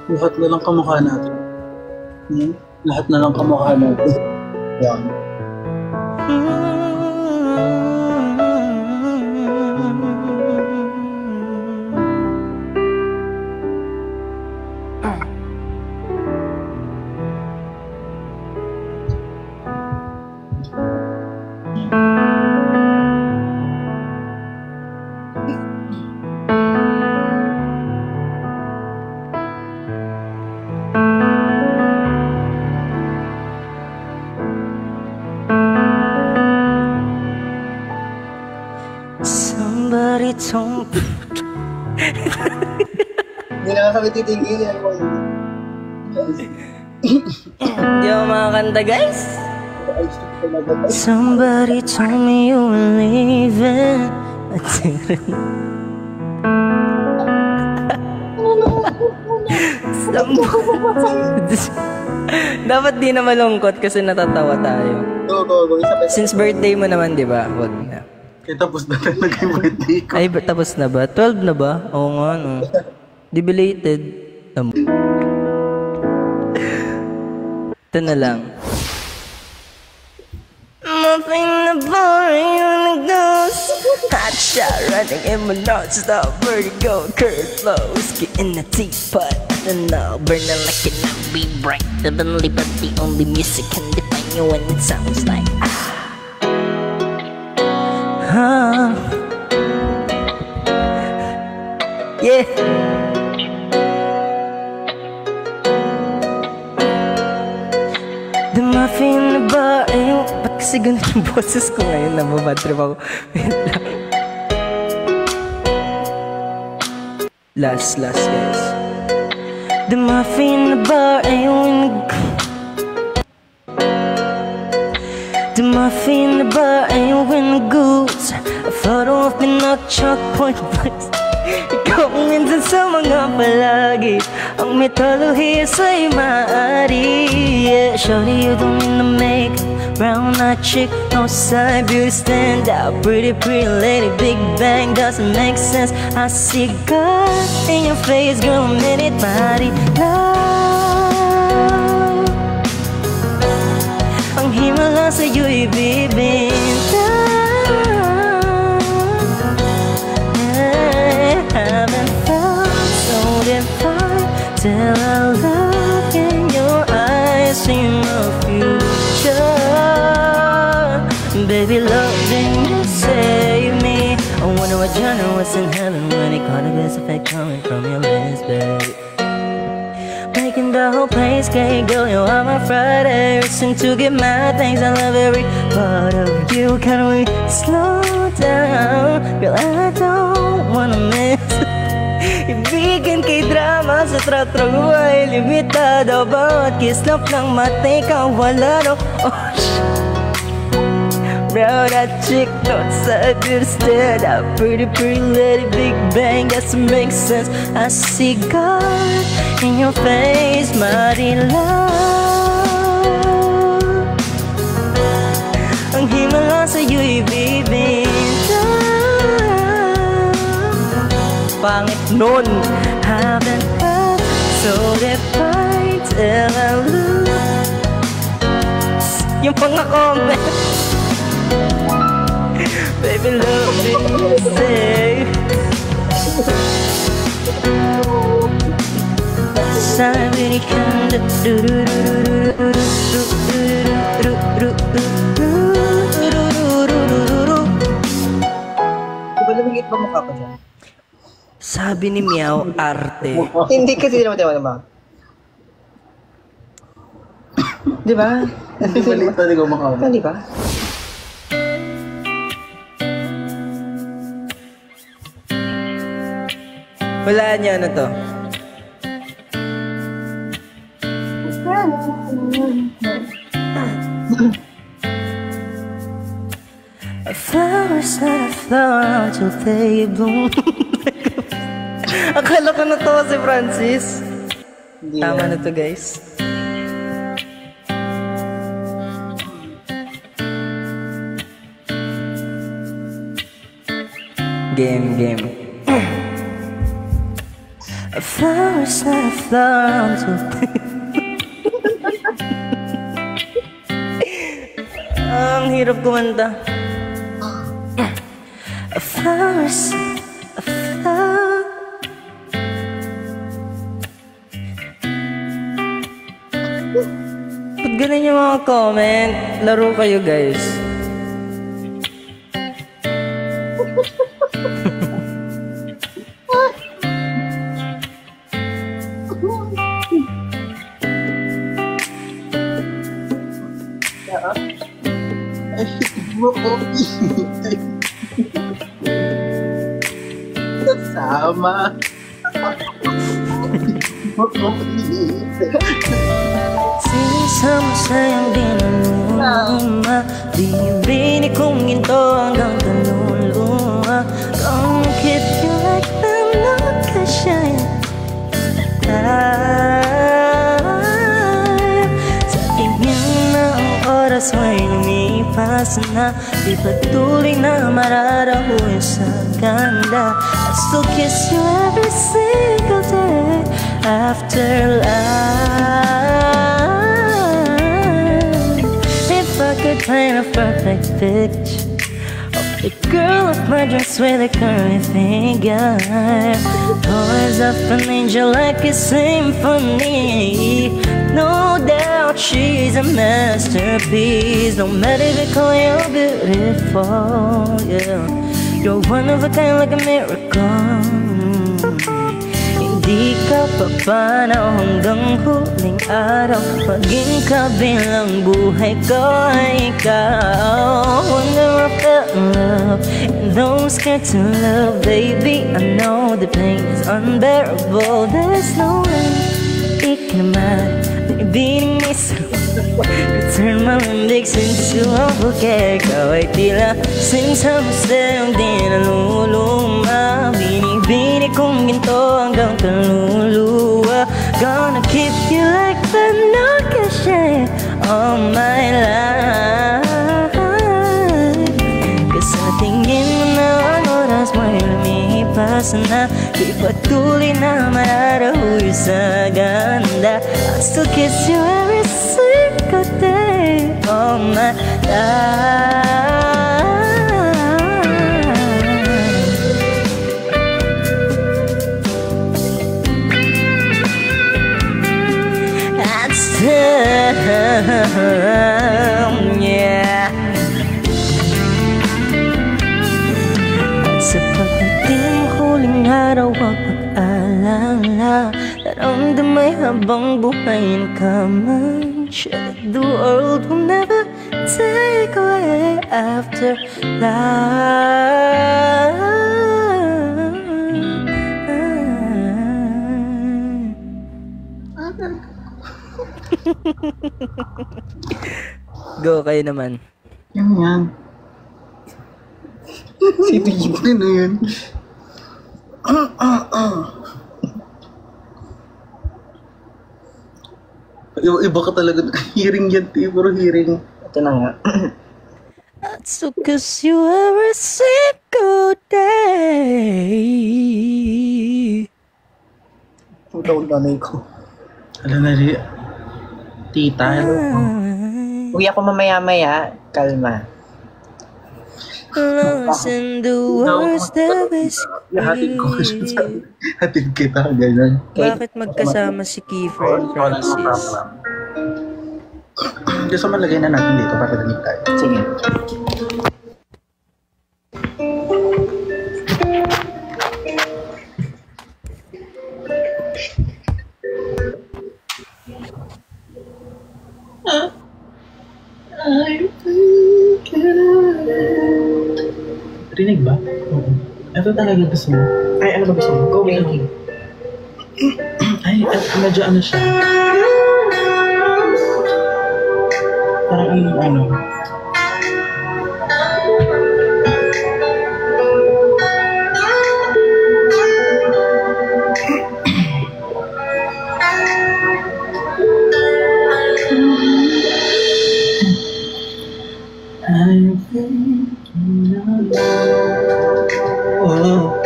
Speaker 1: Lahat na lang kamukha natin. Lahat na lang kamukha natin. Yan.
Speaker 2: Somebody told me.
Speaker 3: Hindi na kami titingin.
Speaker 2: Hindi ako makakanta, guys. Somebody told me you were leaving. Dapat di na malungkot kasi natatawa tayo.
Speaker 3: Go. Isa pa.
Speaker 2: Since birthday mo naman, di ba? Wag na.
Speaker 1: Kaya tapos na tayo naging birthday ko.
Speaker 2: Ay, tapos na ba? 12 na ba? Oo nga, no. Di belated. Ito na lang. Nothing na boring on the ghost. Hot shot running in my nose. Stop vertigo, curve flows. Get in the teapot. I don't know, burning like it not be bright. Heavenly, but the only music can define you when it sounds like yeah. The muffin ba? Ba't kasi ganun yung boses ko ngayon? Nababadrip ako. Wait lang. Last guys. The muffin ba? The muffin ba? When the goose a photo of the chalk point place. Ikaw minsan sa mga palagi ang metodolohiya sa'y maaari. Yeah, shorty, you don't need to make brown eyed chick, no side beauty stand out. Pretty lady, big bang doesn't make sense. I see God in your face, girl, a minute body love. Ang himala sa'yo'y bibinta. Haven't felt so divine till I look in your eyes, see my future. Baby, loving you save me. I wonder what genre was in heaven when it caught the best effect coming from your lips, babe. Making the whole place gay, girl, you are my Friday. Listen to get my things, I love every part of you. Can we slow
Speaker 3: down. Girl, I don't wanna miss. Ibigin kay drama sa tratrago ay limitado. Bawat kislap ng mata ikaw wala no. Oh, bro, that chick outside instead. A pretty lady, big bang, guess it makes sense. I see God in your face, mighty love. Ang himala sa'yo'y bibinta. Pangit nun, haven't had so defined till I lose yung mga comment. Baby, love me safe. Saan really can do.
Speaker 8: Diba lumigit ba mukha ko dyan?
Speaker 3: Sabi ni Meow, arte.
Speaker 8: Hindi kasi naman ba? Diba?
Speaker 1: Hindi balik talaga mukha ko.
Speaker 8: Diba?
Speaker 3: Wala niya ano to. A flower's not a flower until they bloom. Akala ko na to si Francis. Tama na to guys. Game. A flower's not a flower until ang hirap kumanta. A flower's a flower. Pag ganun yung mga comment, laro kayo guys.
Speaker 1: Sama.
Speaker 3: Sinisama sa'yong dinaluma. Bibini kong ginto hanggang kanulunga. Gonna keep you like the nakashine. Sa tingin na ang oras may lumipas na. Di patuloy na mararahoy sa ganda. I still kiss you every single day after life. If I could paint a perfect picture of the girl of my dreams with a curly finger, poise up an angel like a symphony. No doubt she's a masterpiece. No matter if they call you beautiful, yeah. You're one of a kind like a miracle. Hindi ka papanaw hanggang huling araw. Maging kabilang buhay ko ay ikaw. Wonder if I love and those scared to love. Baby, I know the pain is unbearable. There's no way ikinaman. Binibining misa. Turn my limbs into a bouquet. Ikaw ay tila sinsama sa'yong dinaluluma. Binibini kong ginto hanggang kaluluwa. Gonna keep you like the nakashine all my life. Kasi sa tingin mo na ang oras mo'y lumipas na. Di patuloy na mararahoy sa ganda. I still kiss you every single day all my life. That's time, yeah. Sa pagdating huling araw ang pag-alala, naramdamay habang buhayin ka man. The world will never take
Speaker 2: take away after Go, kayo naman.
Speaker 3: Yan. Sino yun? Ano yun? Yung iba ka talaga. Hearing yan, Puro hearing. Ito na nga.
Speaker 2: So cause you were a single day.
Speaker 3: Puta ang nanay ko. Alam na rin. Tita, hello. Uwi ako mamaya-maya. Kalma.
Speaker 2: Lost in the words that we
Speaker 3: Hatid ko siya
Speaker 2: speak.
Speaker 3: sa... Hatid kita, ganyan.
Speaker 2: Bakit magkasama si Kiefer and Francis?
Speaker 3: Gusto malagay na natin dito para dalit tayo. Sige. Rinig ba? Oo. Ito talaga gusto mo. Ay, ano ba gusto mo? Go making. Ay, medyo ano siya. Parang ano. I'm thinking of you. Oh,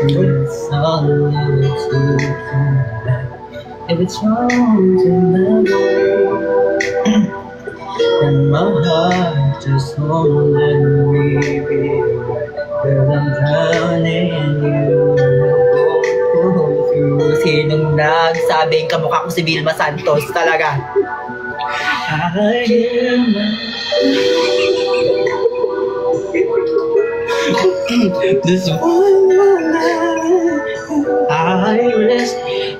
Speaker 3: it's all to come back. If it's wrong to never, and my heart just won't let me be right. Cause I'm drowning in you. Sinong nagsabing kamukha ko si Vilma Santos talaga? I am this one night I risk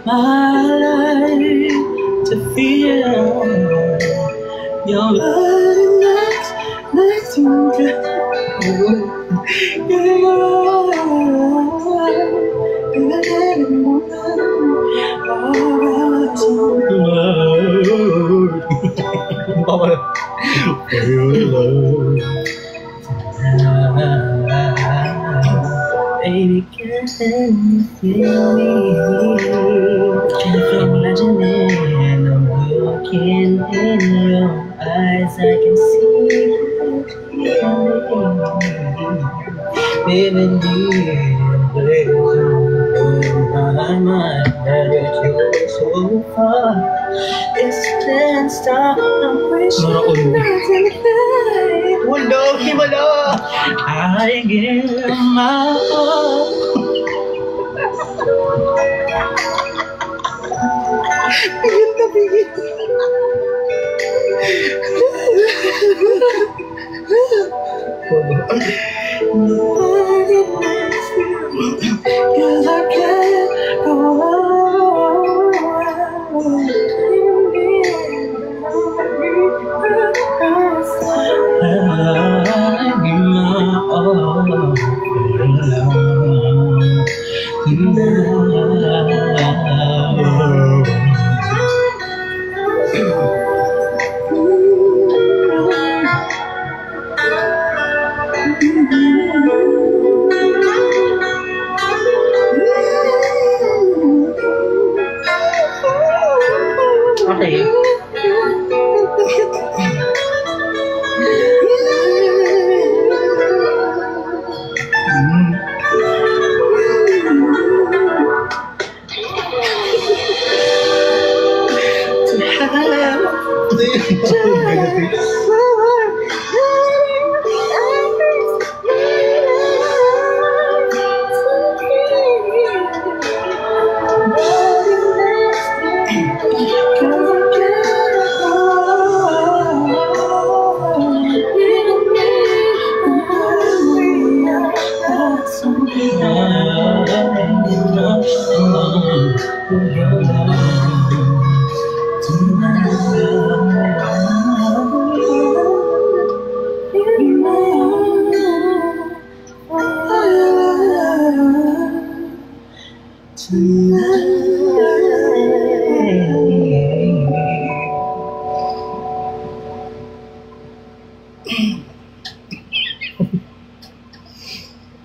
Speaker 3: my life to feel your body next to me. For your love. Baby, can't you feel me? Can you imagine it? I'm looking in your eyes, I can see you baby, there's my mind that you're so far. It's then stop. I'm wishing that Wala, himala. I give my all. Pigil na pigil. Cause I can't go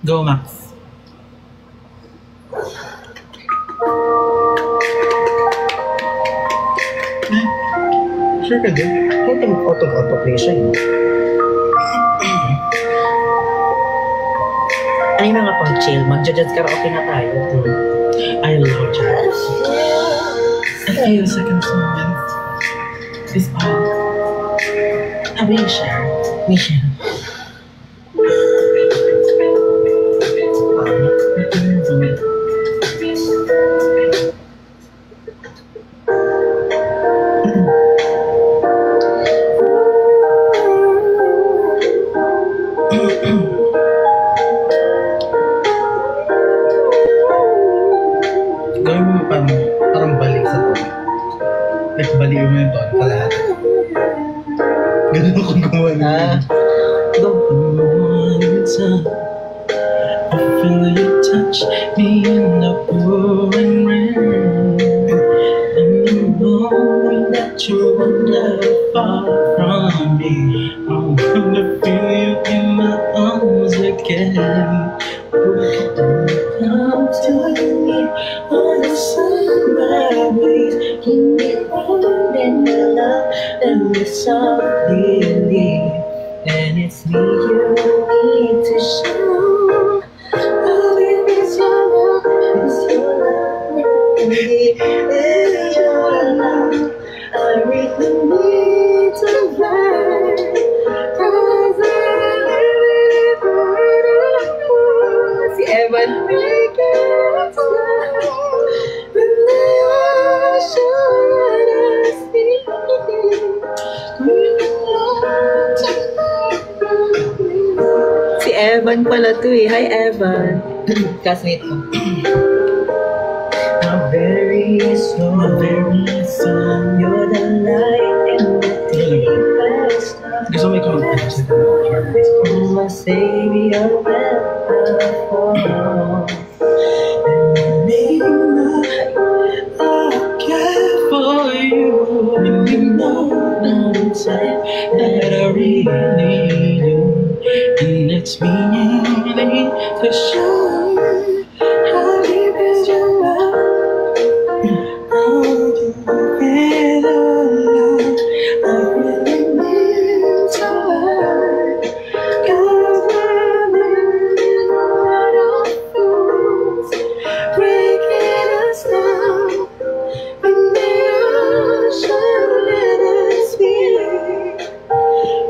Speaker 1: Go, Max. Sure ka din?
Speaker 3: Kahit yung auto-play siya yun. Ano yung mga pang-chill? Mag-judge karaoke na tayo.
Speaker 1: I love jazz. I feel the second song is all. Alicia. Michelle.
Speaker 9: Gawin mo parang balik sa to. Like, balikin mo yung ton, kalahati. Ganun ako gumawa niya.
Speaker 3: Go.
Speaker 1: I feel you touch me in the pouring rain, and you know that you will never fall from me. I'm gonna feel you in my arms again. Come to me on the summer breeze, keep me warm in your love, and we softly leave. And it's me you need to show. Oh, it is your love, it's your love, it's your love. I really need to learn, 'cause I really want si Evan. Make it slow, when the ocean is speaking. Si Evan pala to eh. Hi, Evan.
Speaker 3: Classmate mo.
Speaker 1: My very soul, you're the light in the deepest dark.
Speaker 9: Gusto mo ikaw mag-post ito.
Speaker 1: My savior when I fall. And midnight, I care for you. And you know inside that I really need you. And it's me to show how deep is your love. How do you get along? I really need to learn, 'cause we're living in a world of fools, breaking us down. When the ocean let us be,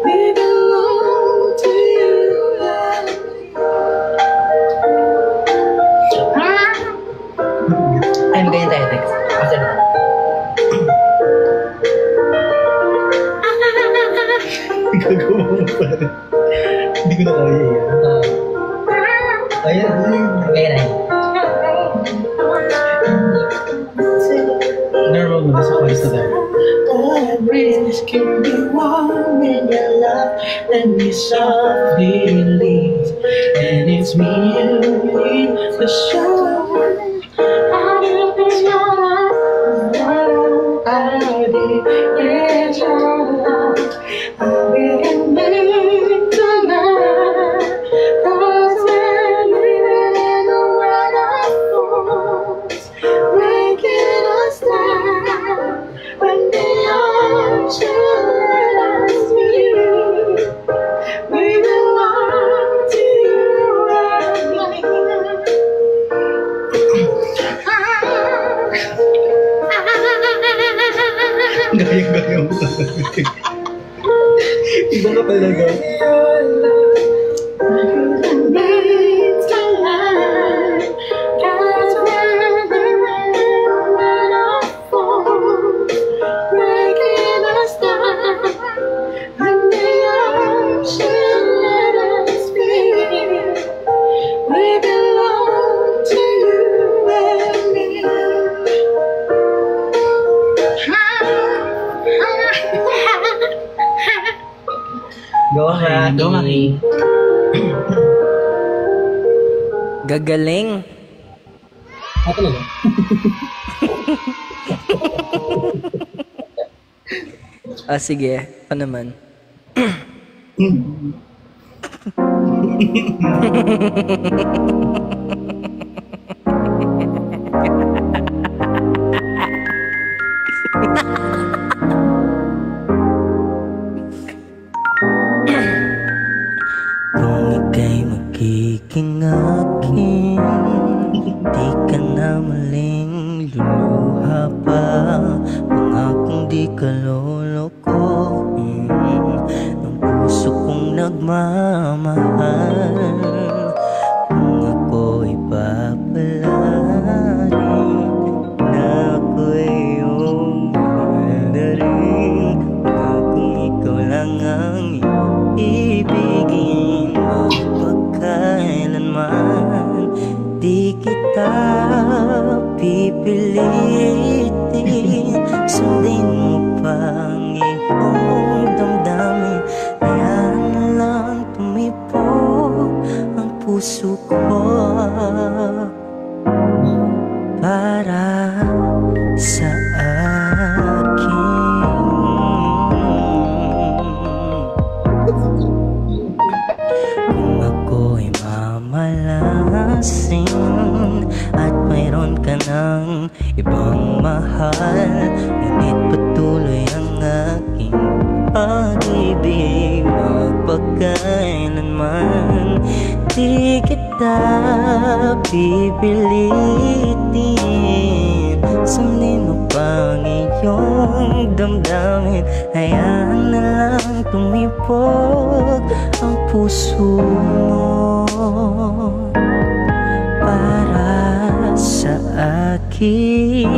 Speaker 1: we belong to you and me.
Speaker 3: Ayun, ganyan tayo next. After that.
Speaker 9: Gagawa mo pa rin. Hindi ko na kaya yan. Ayan,
Speaker 3: Ganyan na yun.
Speaker 9: normal mo na sa chorus na tayo.
Speaker 1: That breeze can be warm in your love, and we softly leave. And it's me you need to show. How deep is your love? How deep is your love? I really need to learn, 'cause we're living in a world of fools, breaking us down. When the ocean let us meet, we belong to you and me.
Speaker 9: Gayang-gayang mo talaga. Iba ka talaga.
Speaker 3: Go, Maki.
Speaker 1: Go, Maki.
Speaker 2: Gagaling.
Speaker 9: Ah, talaga?
Speaker 2: Ah, sige. Ano naman?
Speaker 3: Kung ika'y magiging akin, di ka na maling luluha pa. Pangakong di ka lolokohin ng puso kong nagmamahal. Kung ako'y papalarin na ako'y iyong mahal na rin, na kung ikaw lang ang ibigin, magpagkailanman di kita pipilitin. Sundin mo pang iyong damdamin, hayaan na lang tumibok ang puso ko para sa akin. Kung ako'y mamalasin at mayroon ka ng ibang mahal, ngunit patuloy ang aking pag-ibig, magpagkailanman di kita pipilitin. Sundin mo pang iyong damdamin, hayaan na lang tumibok ang puso mo para sa akin.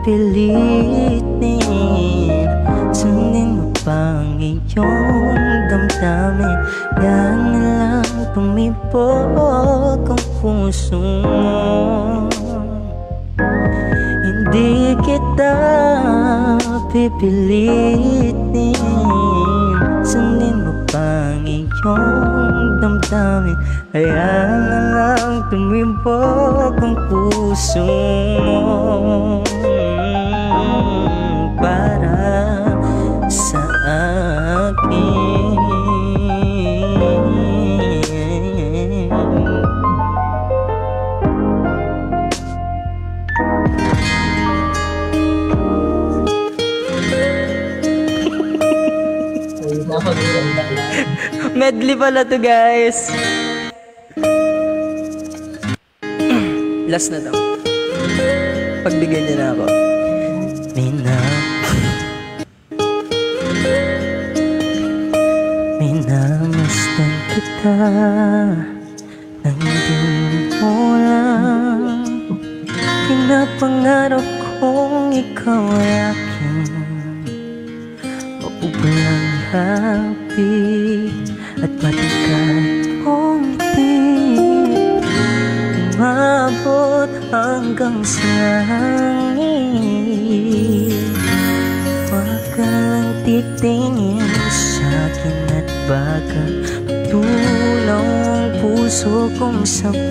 Speaker 3: Pipilitin, sundin mo pang iyong damdamin, yan na lang tumibok ang puso mo. Hindi kita pipilitin, sundin mo pang iyong damdamin, hayaan na lang tumibok ang puso mo para sa akin. Medley pala to, guys. Last na to. Pagbigyan niya na ako. Minamasdan kita nang di mo lang pinapangarap kong ikaw ay aking maubulang happy at matikan kong ngiti, umabot hanggang sa langit. Huwag ka lang titingin sa'kin at baka patunaw ang puso kong sabik.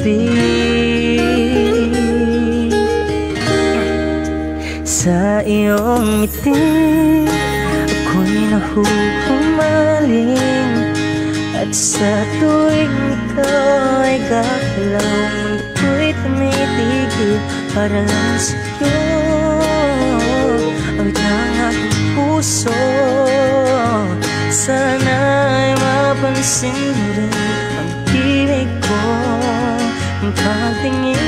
Speaker 3: Sa iyong ngiti ako'y nahuhumaling, at sa tuwing ikaw ay gagalaw, mundo ko'y tumitigil para lang sa'yo. Awit ng aking puso, sana'y mapansin mo rin ang ibig ko, ang pagtingin.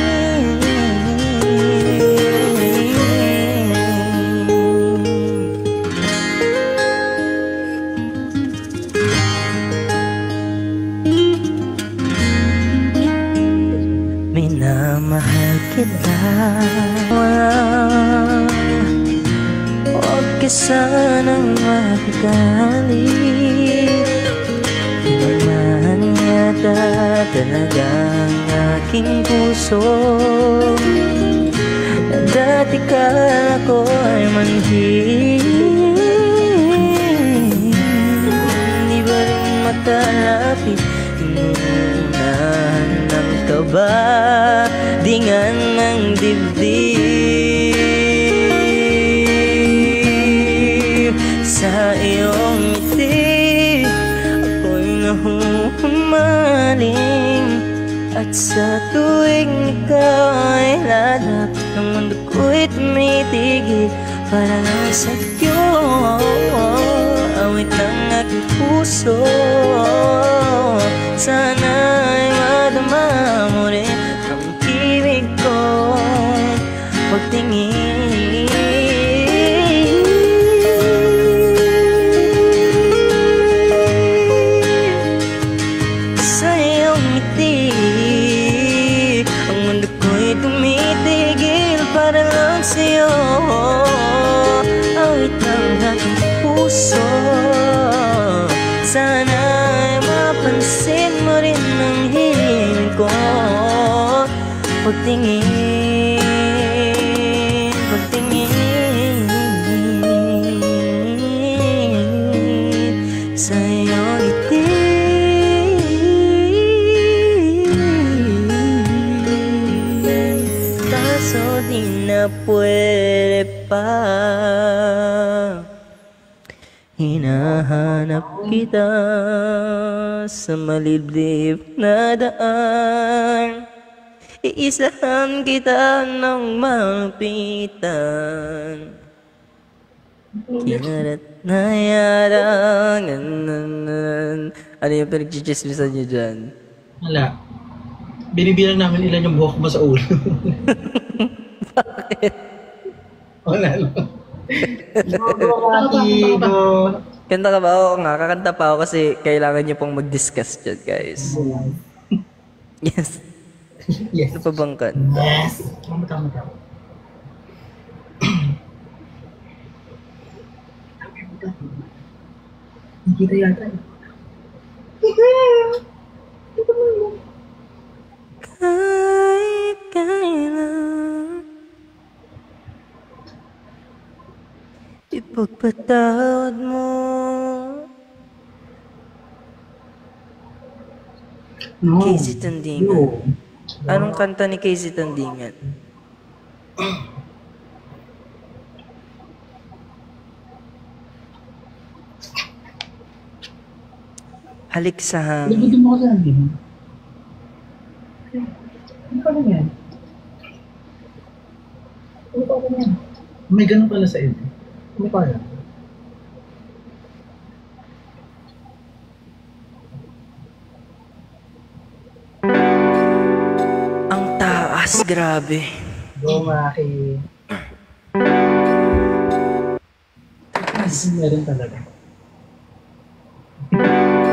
Speaker 3: Minamahal kita, huwag ka sanang magalit. Di naman yata talaga ang aking puso.
Speaker 2: dati kala ko ay manhid, di ba rin makalapit? Inuunahan ng kaba, dingan ng dibdib. Sa iyong ngiti ako'y nahuhumaling, at sa tuwing ikaw ay lalapit, ang mundo ko'y tumitigil para lang sa'yo. Awit ng aking puso, sana'y madama mo rin ang ibig ko'y pagtingin. Sa iyong ngiti ang mundo ko'y tumitigil para lang sa'yo. Awit ng aking puso, sana'y mapansin mo rin ang hiling ko. Pagtingin, pagtingin sa iyong ngiti. Kaso di na pwede pa, hinahanap kita sa maliblib na daan. Iisahan kita ng malupitan. Kinarat na yarang. Ano yung pinag-chismisan niyo dyan?
Speaker 9: Wala. Binibilang namin ilan yung buhok mo sa ulo.
Speaker 2: Bakit?
Speaker 9: Wala lang.
Speaker 2: Kanta ka ba? Oo nga, kakanta pa ako kasi kailangan niyo pong mag-discuss dyan, guys. Yes.
Speaker 9: Yes.
Speaker 2: Ano pa bang kan?
Speaker 9: Yes. Tama. Nakita yata eh.
Speaker 2: Kahit kailan ipagpatawad mo.
Speaker 9: No.
Speaker 2: Casey Tandingan. Anong kanta ni Casey Tandingan? Halik sa hangin.
Speaker 9: Libutin mo ko sa hangin. Ano pa yan? Ano pa yan? May ganun pala sa iyo. Ano pa yan?
Speaker 2: Ang taas, grabe.
Speaker 9: Go, Maki. Taas. Meron talaga.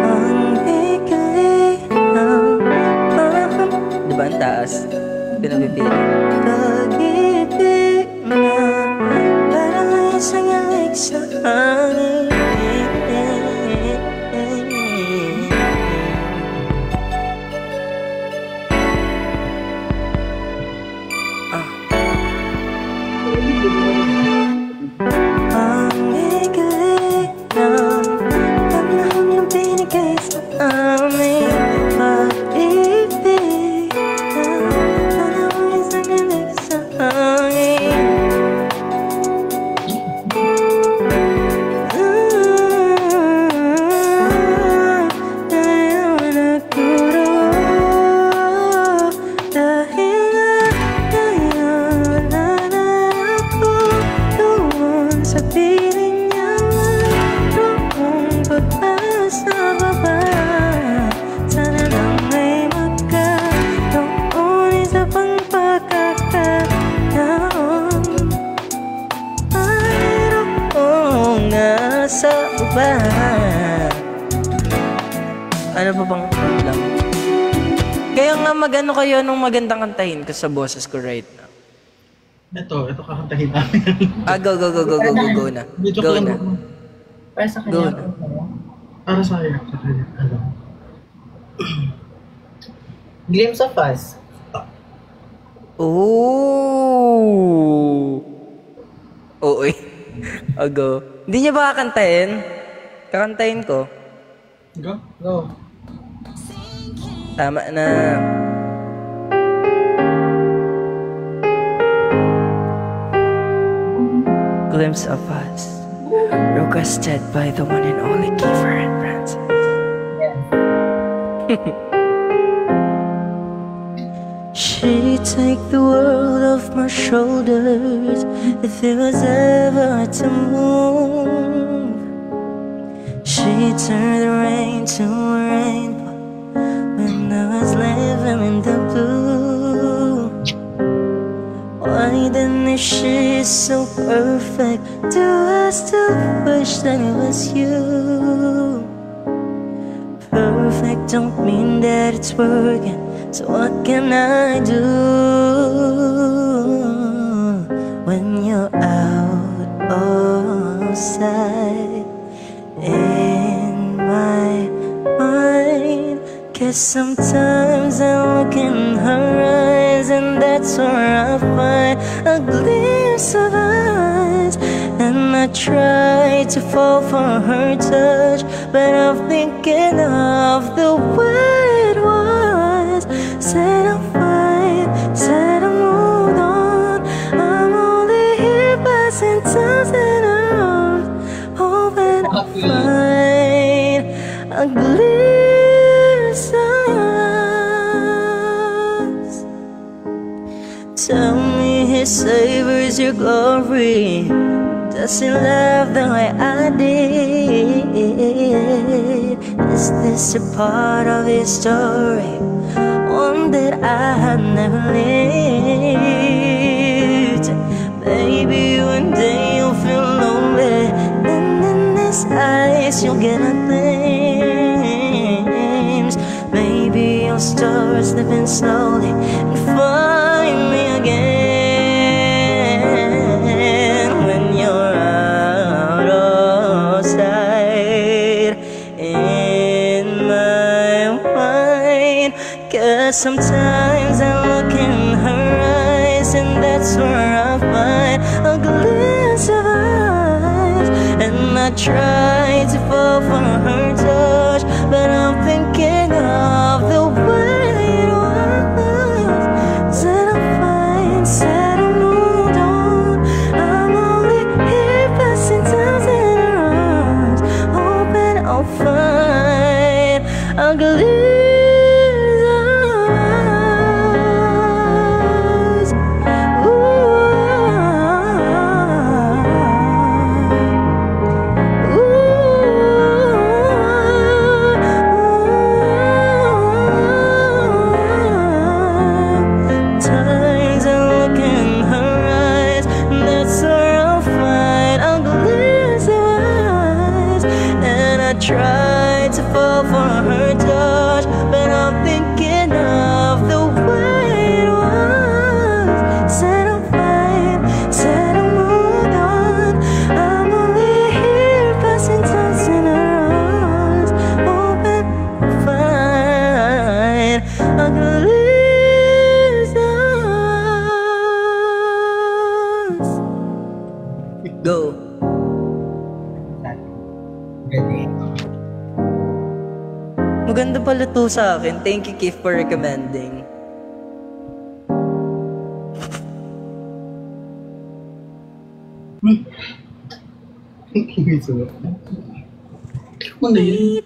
Speaker 2: Ang ikay ang parang... Diba ang taas? Pinapipili. Pag-ibig na parang isang yalik sa hangin. Ang ikay ng panahon na binigay sa amin. Pag-ibig na parang isang yalik sa hangin. Tayo nagturo dahil nga tayo na ako doon sa piling niya. Mayroong pag-asa baba. Sana lang may magkataon isa pang pagkakataon. Mayroong asa baba. Ano pa bang problem? Kaya nga magano kayo nung magandang kantahin ko sa boses ko right now.
Speaker 9: Ito kakantahin namin.
Speaker 2: Go na.
Speaker 9: Medyo
Speaker 2: Go
Speaker 9: ko lang
Speaker 2: na.
Speaker 9: ako.
Speaker 8: Para sa
Speaker 2: Go
Speaker 8: kanya.
Speaker 2: na.
Speaker 9: Para sa kanya. Sa kanya. Ano?
Speaker 8: Glimpse of Us.
Speaker 3: Oh! Oo eh. Ago. Hindi niya ba kakantahin? Kakantahin ko.
Speaker 9: Go? Go.
Speaker 3: Tama na. Glimpse of us. Requested by the one and only Kiefer and Francis. She take the world off my shoulders if it was ever to move. She turned the rain to a rainbow when I was living in the blue. Why then if she is so perfect, do I still wish that it was you? Perfect don't mean that it's working, so what can I do when you're out of sight in my mind? 'Cause sometimes I look in her eyes and that's where I find a glimpse of us. And I try to fall for her touch, but I'm thinking of the way it was. Said I'm fine, said I moved on. I'm only here passing times in her arms, hoping I'll find a glimpse of us. Tell me he savors your glory, does he love the way I did? Is this a part of his story, one that I had never lived? Maybe one day you'll feel lonely, and in his eyes you'll get a glimpse. Maybe you'll start slipping slowly and find me again. Sometimes I look in her eyes and that's where I find a glimpse of us. And I try to fall for her touch, but I'm thinking of the way it was. Said I'm fine, said I moved on. I'm only here passing times in her arms, hoping I'll find a glimpse. Try to fall for her touch, but I'm thinking of the way it was. Said I'm fine, said I moved on. I'm only here passing times in her arms, hoping to find a glimpse of us. Go. Maganda pala to sa akin. Thank you, Keith, for recommending.
Speaker 9: Ano yun?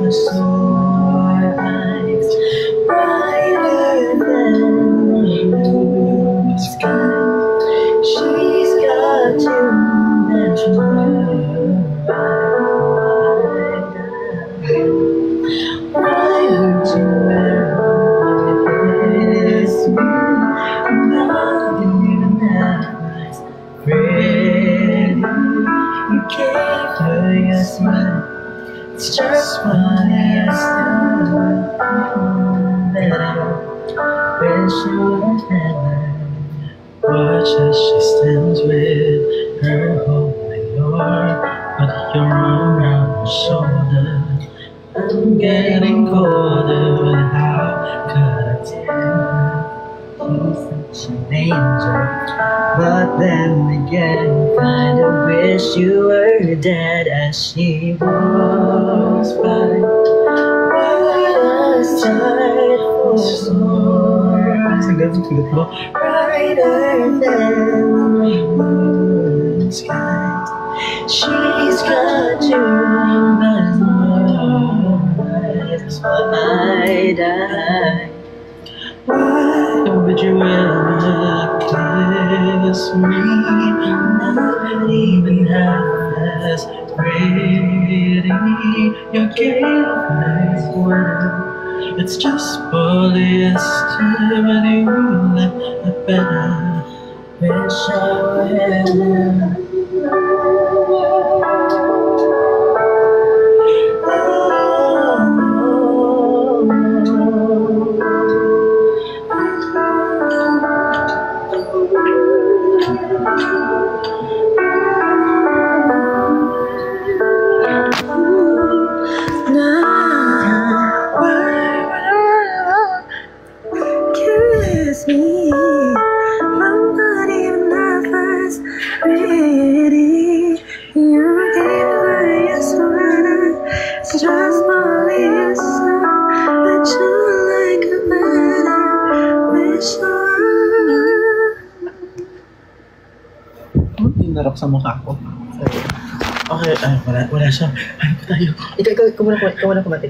Speaker 1: So funniest that I wish you would never watch as she stands with her holding but your arm around her shoulder. I'm getting colder, but how could I tell her she's such an angel? But then again, kinda wish you were dead as she walks by the side for more, brighter than the moon skies. She's got you mesmerized, but I die. Why would you ever kiss me? Not even half as pretty. Your gaze word, it's just polyester, but you look better. Wish I were. Kiss me, nobody never's pretty. You gave her your sweater, it's just polyester, but you like a better. Wish I
Speaker 9: Hinarap sa mukha ko. Okay, wala siya. Ano pa tayo? Ikaw muna kumati.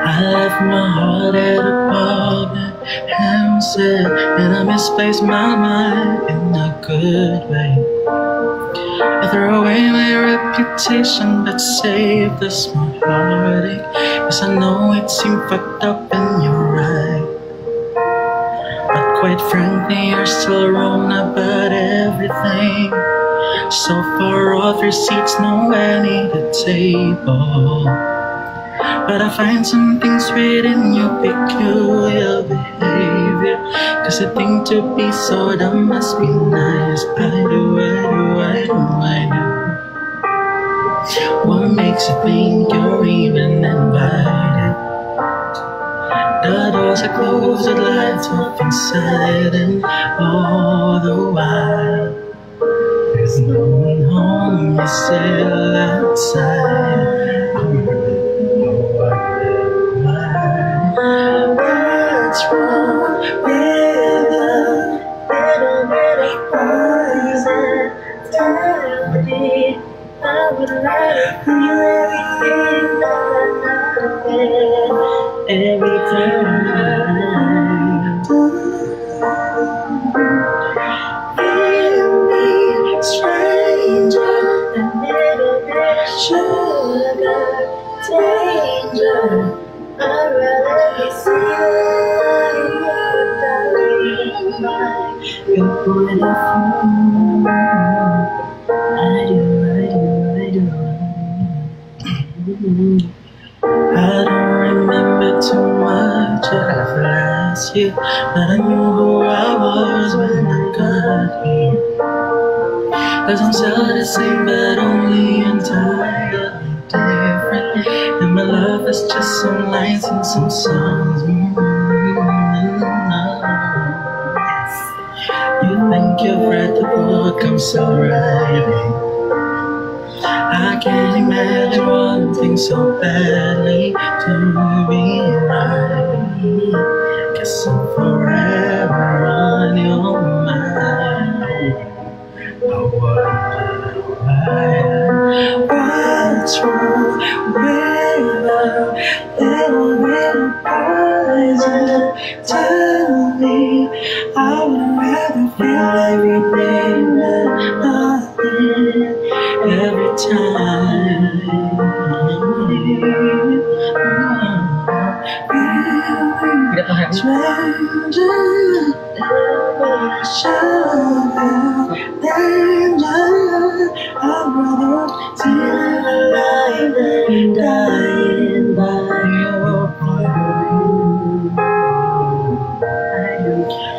Speaker 1: I left my heart at a pub in Hampstead, and I misplaced my mind in a good way. I threw away my reputation, but saved the small heartache. Cause I know it seemed fucked up and you're right. But quite frankly, you're still wrong about everything. So far off your seats, nowhere near the table. But I find something sweet in your peculiar behavior. Cause the thing to be so dumb must be nice. I do. What makes you think you're even invited? The doors are closed, the lights off inside, and all the while there's no one home, you're still outside. What's wrong with a little bit of poison? Tell me, I would rather feel everything that nothing every time. Feel me, stranger, a little bit of sugar, danger. I'd rather be seeing you dying by your point of view. I don't remember too much of last year, but I knew who I was when I got here. Cause I'm still the same, but only entirely different. And my love is just some lines and some songs. You think you've read the book I'm still writing. I can't imagine wanting so badly to be right. Guess I'm forever on your mind. I wonder why. What's wrong with a little bit of poison? Tell me, I would rather feel everything than nothing every time. I'd rather feel alive than dying by your point.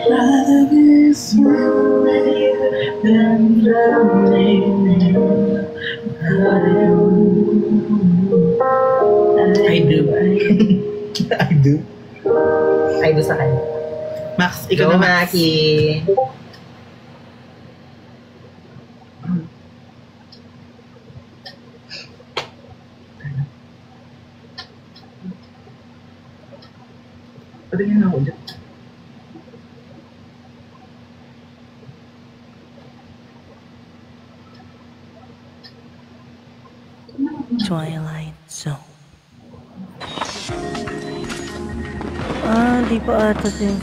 Speaker 1: Rather be swimming than drowning in I do.
Speaker 9: I do.
Speaker 8: Ay, doon sa kanya.
Speaker 9: Max, ikaw
Speaker 8: Go,
Speaker 9: na Max.
Speaker 8: Maki.
Speaker 9: Patingin ako ulit.
Speaker 3: Twilight Zone. Di pa ata din.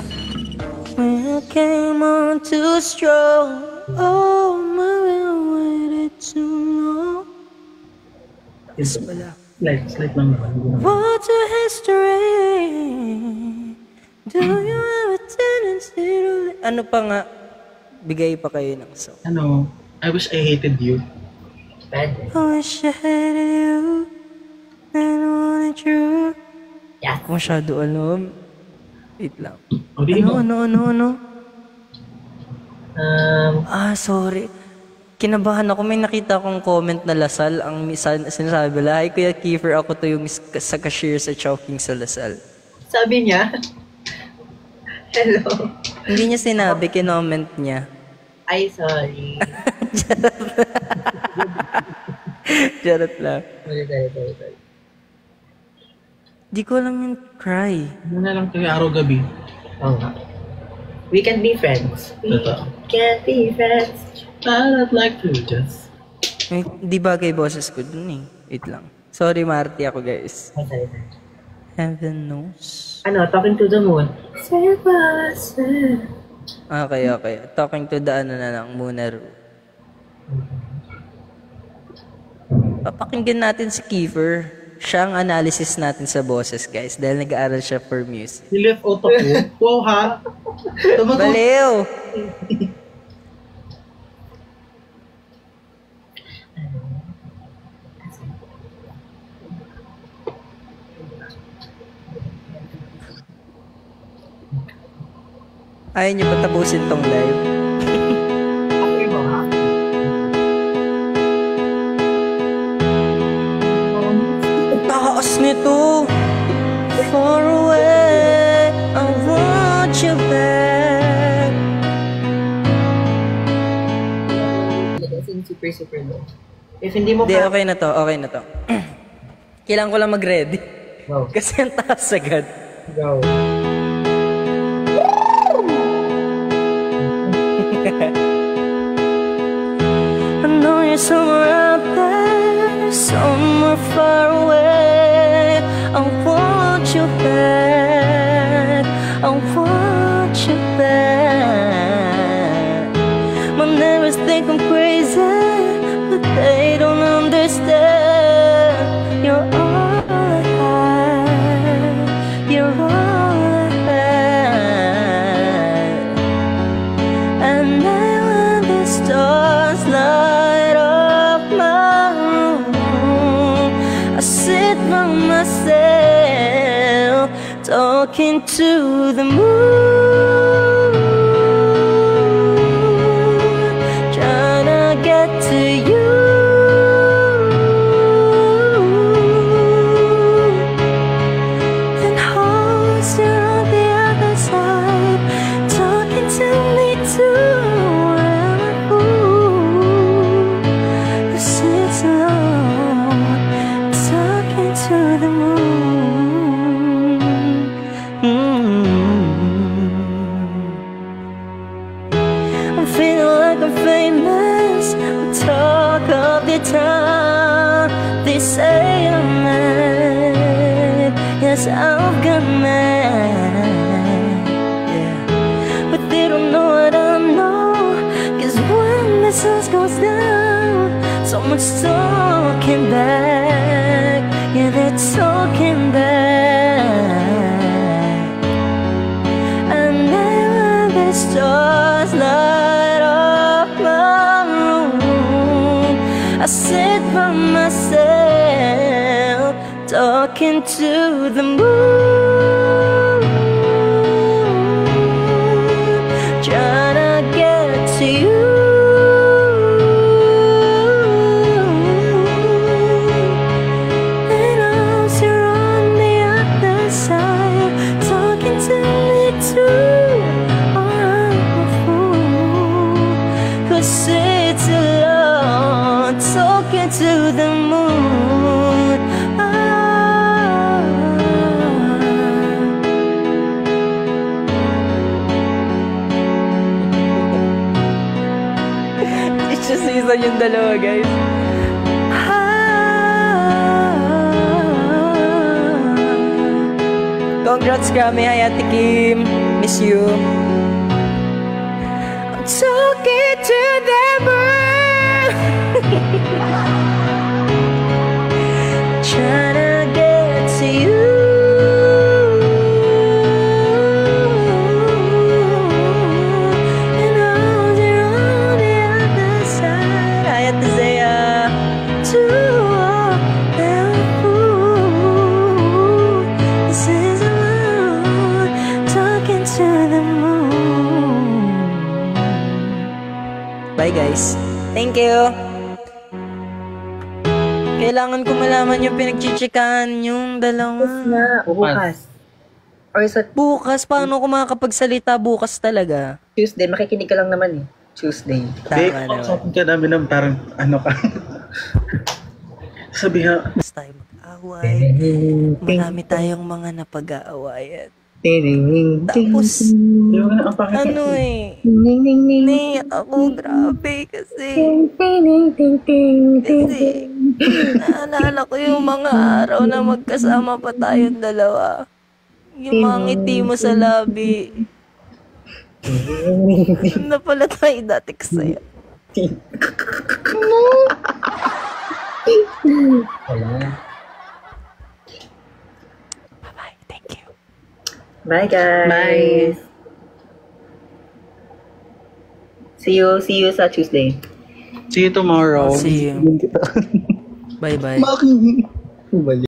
Speaker 3: When I came on too strong, oh, my waited too long.
Speaker 9: Yes,
Speaker 3: Wala.
Speaker 9: Slight lang naman.
Speaker 3: What's your history? Do you have a tendency to... Ano pa nga? Bigay pa kayo ng song.
Speaker 9: Ano, I wish I hated you.
Speaker 8: Pwede.
Speaker 3: I wish I hated you and wanted you.
Speaker 8: Yeah.
Speaker 3: Masyado alam. Wait lang.
Speaker 9: O, di mo.
Speaker 3: Ano? Sorry. Kinabahan ako. May nakita akong comment na Lasal. Ang sinasabi lang, "Hi Kuya Kiefer, ako to yung sa cashier sa Chowking sa Lasal."
Speaker 8: Sabi niya, hello.
Speaker 3: Hindi niya sinabi, kinoment niya.
Speaker 8: Ay, sorry.
Speaker 3: Charot lang.
Speaker 8: Sorry.
Speaker 3: Di ko alam yung cry.
Speaker 9: Muna lang kayo araw-gabi.
Speaker 8: Oo nga. We can be friends. We
Speaker 9: Totoo.
Speaker 8: can be friends.
Speaker 9: I'd like to just...
Speaker 3: Di bagay boses ko dun eh. Wait lang. Sorry, Marty ako guys.
Speaker 8: Oh, sorry.
Speaker 3: Heaven knows.
Speaker 8: Ano, talking to the moon. Say what I said.
Speaker 3: Okay. Talking to the ano na lang muna. Papakinggan natin si Kiefer. Siya ang analysis natin sa boses, guys. Dahil nag-aaral siya for music.
Speaker 9: Nilip out ako. Wow, ha?
Speaker 3: Baliw! Ayaw niyo pa tapusin tong live?
Speaker 8: Okay mo, ha?
Speaker 3: Taas nito, far away, I want you back.
Speaker 8: Super low. If hindi mo
Speaker 3: Hindi, okay na to. Kailangan ko lang mag-ready.
Speaker 8: Go.
Speaker 3: Kasi ang taas agad.
Speaker 8: Go.
Speaker 3: I know you're somewhere out there, somewhere far away. I want you back, I want you back. My neighbors think I'm crazy, but they don't understand. You're all I have, you're all I have. And then when the stars light up my room, I sit by myself, talking to the moon, trying to get to you. And host you're on the other side, talking to me too. To the moon. I'm feeling like I'm famous, talk of the town. They say I'm mad, yes I've got mad, yeah. But they don't know what I know, 'cause when the sun goes down, someone's talking back. Yeah, they're talking back.
Speaker 2: I sit by myself, talking to the moon, trying to get to you. And I'm here on the other side, talking to me too. I'm a fool who sits alone, talking to the moon. Teacher season yung dalawa, guys. Congrats, Grammy. Hi, Ate Kim. Miss you. I'm talking to the moon, trying to get to you. And I'm there on the other side. I have to say, to all the fool, this is a moon, talking to the moon. Bye, guys. Thank you. Kailangan ko malaman yung pinagchichikahan yung dalawa.
Speaker 8: Na, bukas. Or sa
Speaker 2: Bukas, paano ko makakapagsalita bukas talaga?
Speaker 8: Tuesday, makikinig ka lang naman eh. Tuesday.
Speaker 2: Tama naman.
Speaker 9: Sabi ka namin ng parang ano ka. Sabi ha.
Speaker 2: Mas tayo mag-away. Marami tayong mga napag-aawayan. Tapos,
Speaker 9: Yung ang pangit.
Speaker 2: ano eh, naiyak ako, grabe kasi. Kasi, naalala ko yung mga araw na magkasama pa tayong dalawa. Yung mga ngiti mo sa labi. Na pala tayo dati kasaya. Bye-bye, thank you.
Speaker 8: Bye, guys.
Speaker 3: Bye.
Speaker 8: See you sa Tuesday.
Speaker 9: See you tomorrow.
Speaker 2: See you. Bye-bye.
Speaker 9: Bakit?